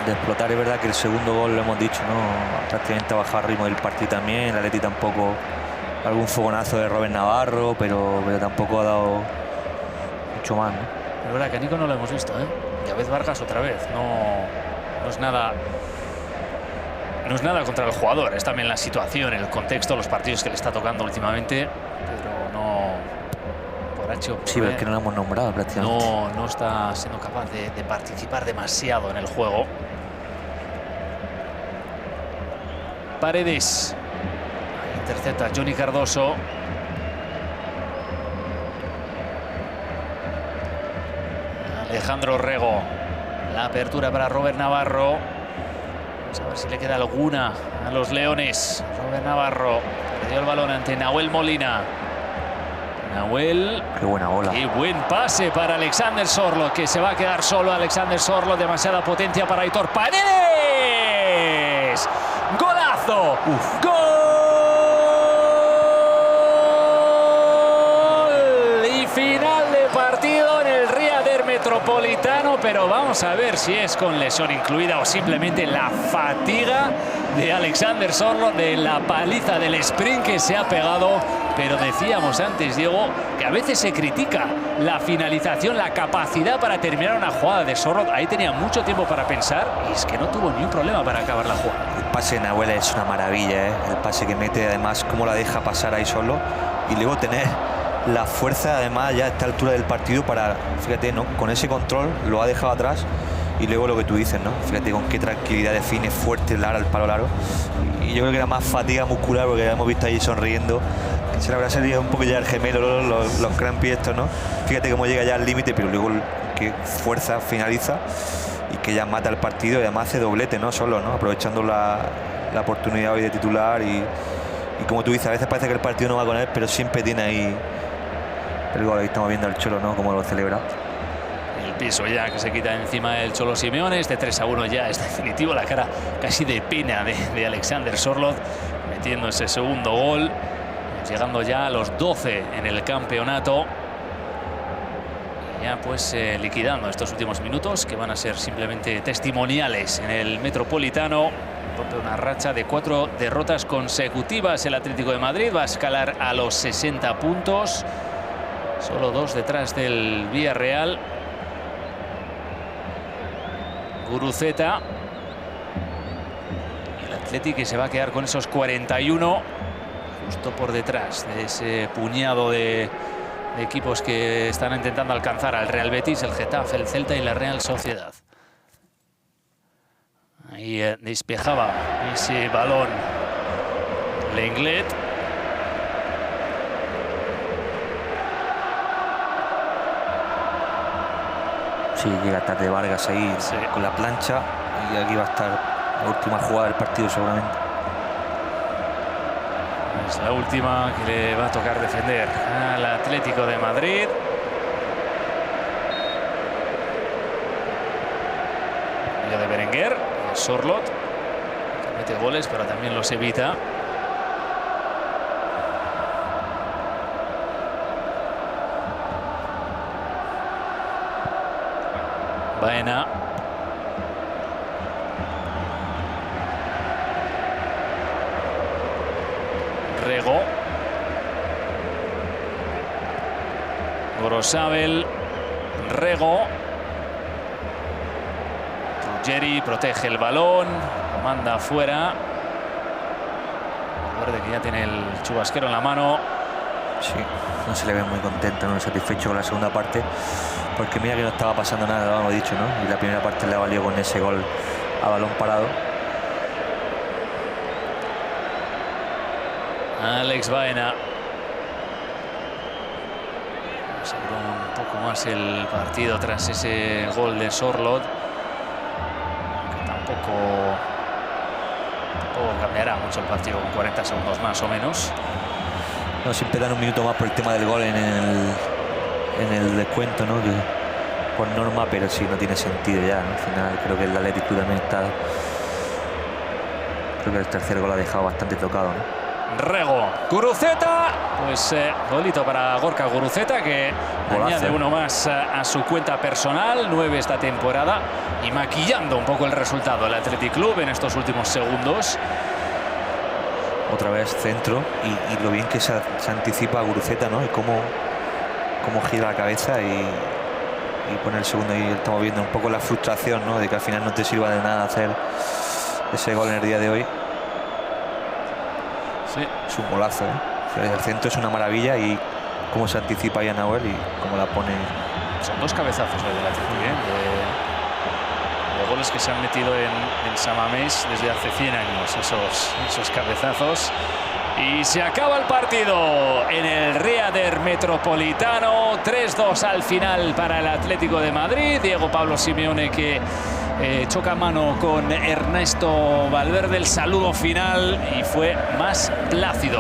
explotar. Es verdad que el segundo gol, lo hemos dicho, ¿no? Prácticamente ha bajado el ritmo del partido también. El Atleti tampoco, algún fogonazo de Robert Navarro, pero tampoco ha dado mucho más, ¿no? Es verdad que a Nico no lo hemos visto, ¿eh? Y a vez Vargas otra vez. No es nada. No es nada contra el jugador. Es también la situación, el contexto, los partidos que le está tocando últimamente. Pero no. Sí, pero es que no lo hemos nombrado prácticamente. No está siendo capaz de participar demasiado en el juego. Paredes. Intercepta Johnny Cardoso. Alejandro Rego. La apertura para Robert Navarro. Vamos a ver si le queda alguna a los leones. Robert Navarro perdió el balón ante Nahuel Molina. Nahuel. Qué buena bola. Qué buen pase para Alexander Sorloth, que se va a quedar solo. Alexander Sorloth, demasiada potencia para Aitor Paredes. ¡Golazo! ¡Gol! Y final de partido en el Riader Metropolitano, pero vamos a ver si es con lesión incluida o simplemente la fatiga de Alexander Sorloth, de la paliza del sprint que se ha pegado. Pero decíamos antes, Diego, que a veces se critica la finalización, la capacidad para terminar una jugada de Sorloth. Ahí tenía mucho tiempo para pensar y es que no tuvo ni un problema para acabar la jugada. El pase de Nahuel es una maravilla, ¿eh? El pase que mete, además, cómo la deja pasar ahí solo. Y luego tener la fuerza, además, ya a esta altura del partido para, fíjate, ¿no? Con ese control lo ha dejado atrás. Y luego lo que tú dices, ¿no? Fíjate con qué tranquilidad define fuerte el al palo largo. Y yo creo que era más fatiga muscular, porque ya hemos visto ahí sonriendo. Se le habrá salido un poco ya el gemelo, los crampi estos, ¿no? Fíjate cómo llega ya al límite, pero luego qué fuerza finaliza y que ya mata el partido y además hace doblete, ¿no? Solo, ¿no? Aprovechando la oportunidad hoy de titular y como tú dices, a veces parece que el partido no va con él, pero siempre tiene ahí el gol. Ahí estamos viendo al Cholo, ¿no? Cómo lo celebra. El piso ya que se quita encima el Cholo Simeone. Este 3-1 ya es definitivo. La cara casi de pena de Alexander Sorloth metiendo ese segundo gol. Llegando ya a los 12 en el campeonato. Y ya pues liquidando estos últimos minutos que van a ser simplemente testimoniales en el Metropolitano. Rompe una racha de 4 derrotas consecutivas. El Atlético de Madrid va a escalar a los 60 puntos. Solo 2 detrás del Villarreal. Guruceta. Y el Atlético que se va a quedar con esos 41. Justo por detrás de ese puñado de equipos que están intentando alcanzar al Real Betis, el Getafe, el Celta y la Real Sociedad. Ahí despejaba ese balón Lenglet. Sí, llega tarde Vargas ahí, sí, con la plancha, y aquí va a estar la última jugada del partido seguramente. Es la última que le va a tocar defender al Atlético de Madrid. Lío de Berenguer, Sorloth, que mete goles, pero también los evita. Baena. Rego. Gorosabel. Rego. Ruggeri protege el balón. Lo manda afuera. Valverde que ya tiene el chubasquero en la mano. Sí, no se le ve muy contento, no satisfecho con la segunda parte. Porque mira que no estaba pasando nada, lo hemos dicho, ¿no? Y la primera parte le ha valido con ese gol a balón parado. Alex Baena. Aseguró un poco más el partido tras ese gol de Sorloth. Que tampoco cambiará mucho el partido con 40 segundos más o menos. No, siempre dan un minuto más por el tema del gol en el descuento, ¿no? Que por norma, pero sí, no tiene sentido ya, ¿no? Al final creo que el Athletic Club también está... Creo que el tercer gol ha dejado bastante tocado, ¿no? Rego, Guruceta, pues golito para Gorka Guruceta, que Golazo. añade uno más a su cuenta personal, 9 esta temporada, y maquillando un poco el resultado el Athletic Club en estos últimos segundos. Otra vez centro y lo bien que se anticipa a Guruceta, ¿no? Y cómo gira la cabeza y pone el segundo. Y estamos viendo un poco la frustración, ¿no? De que al final no te sirva de nada hacer ese gol en el día de hoy. Sí. Es un golazo, ¿eh? El centro es una maravilla y cómo se anticipa ahí a Nahuel y cómo la pone. Son dos cabezazos el del Athletic, de goles que se han metido en San Mamés desde hace 100 años, esos cabezazos. Y se acaba el partido en el Riader Metropolitano, 3-2 al final para el Atlético de Madrid. Diego Pablo Simeone, que choca mano con Ernesto Valverde, el saludo final, y fue más plácido.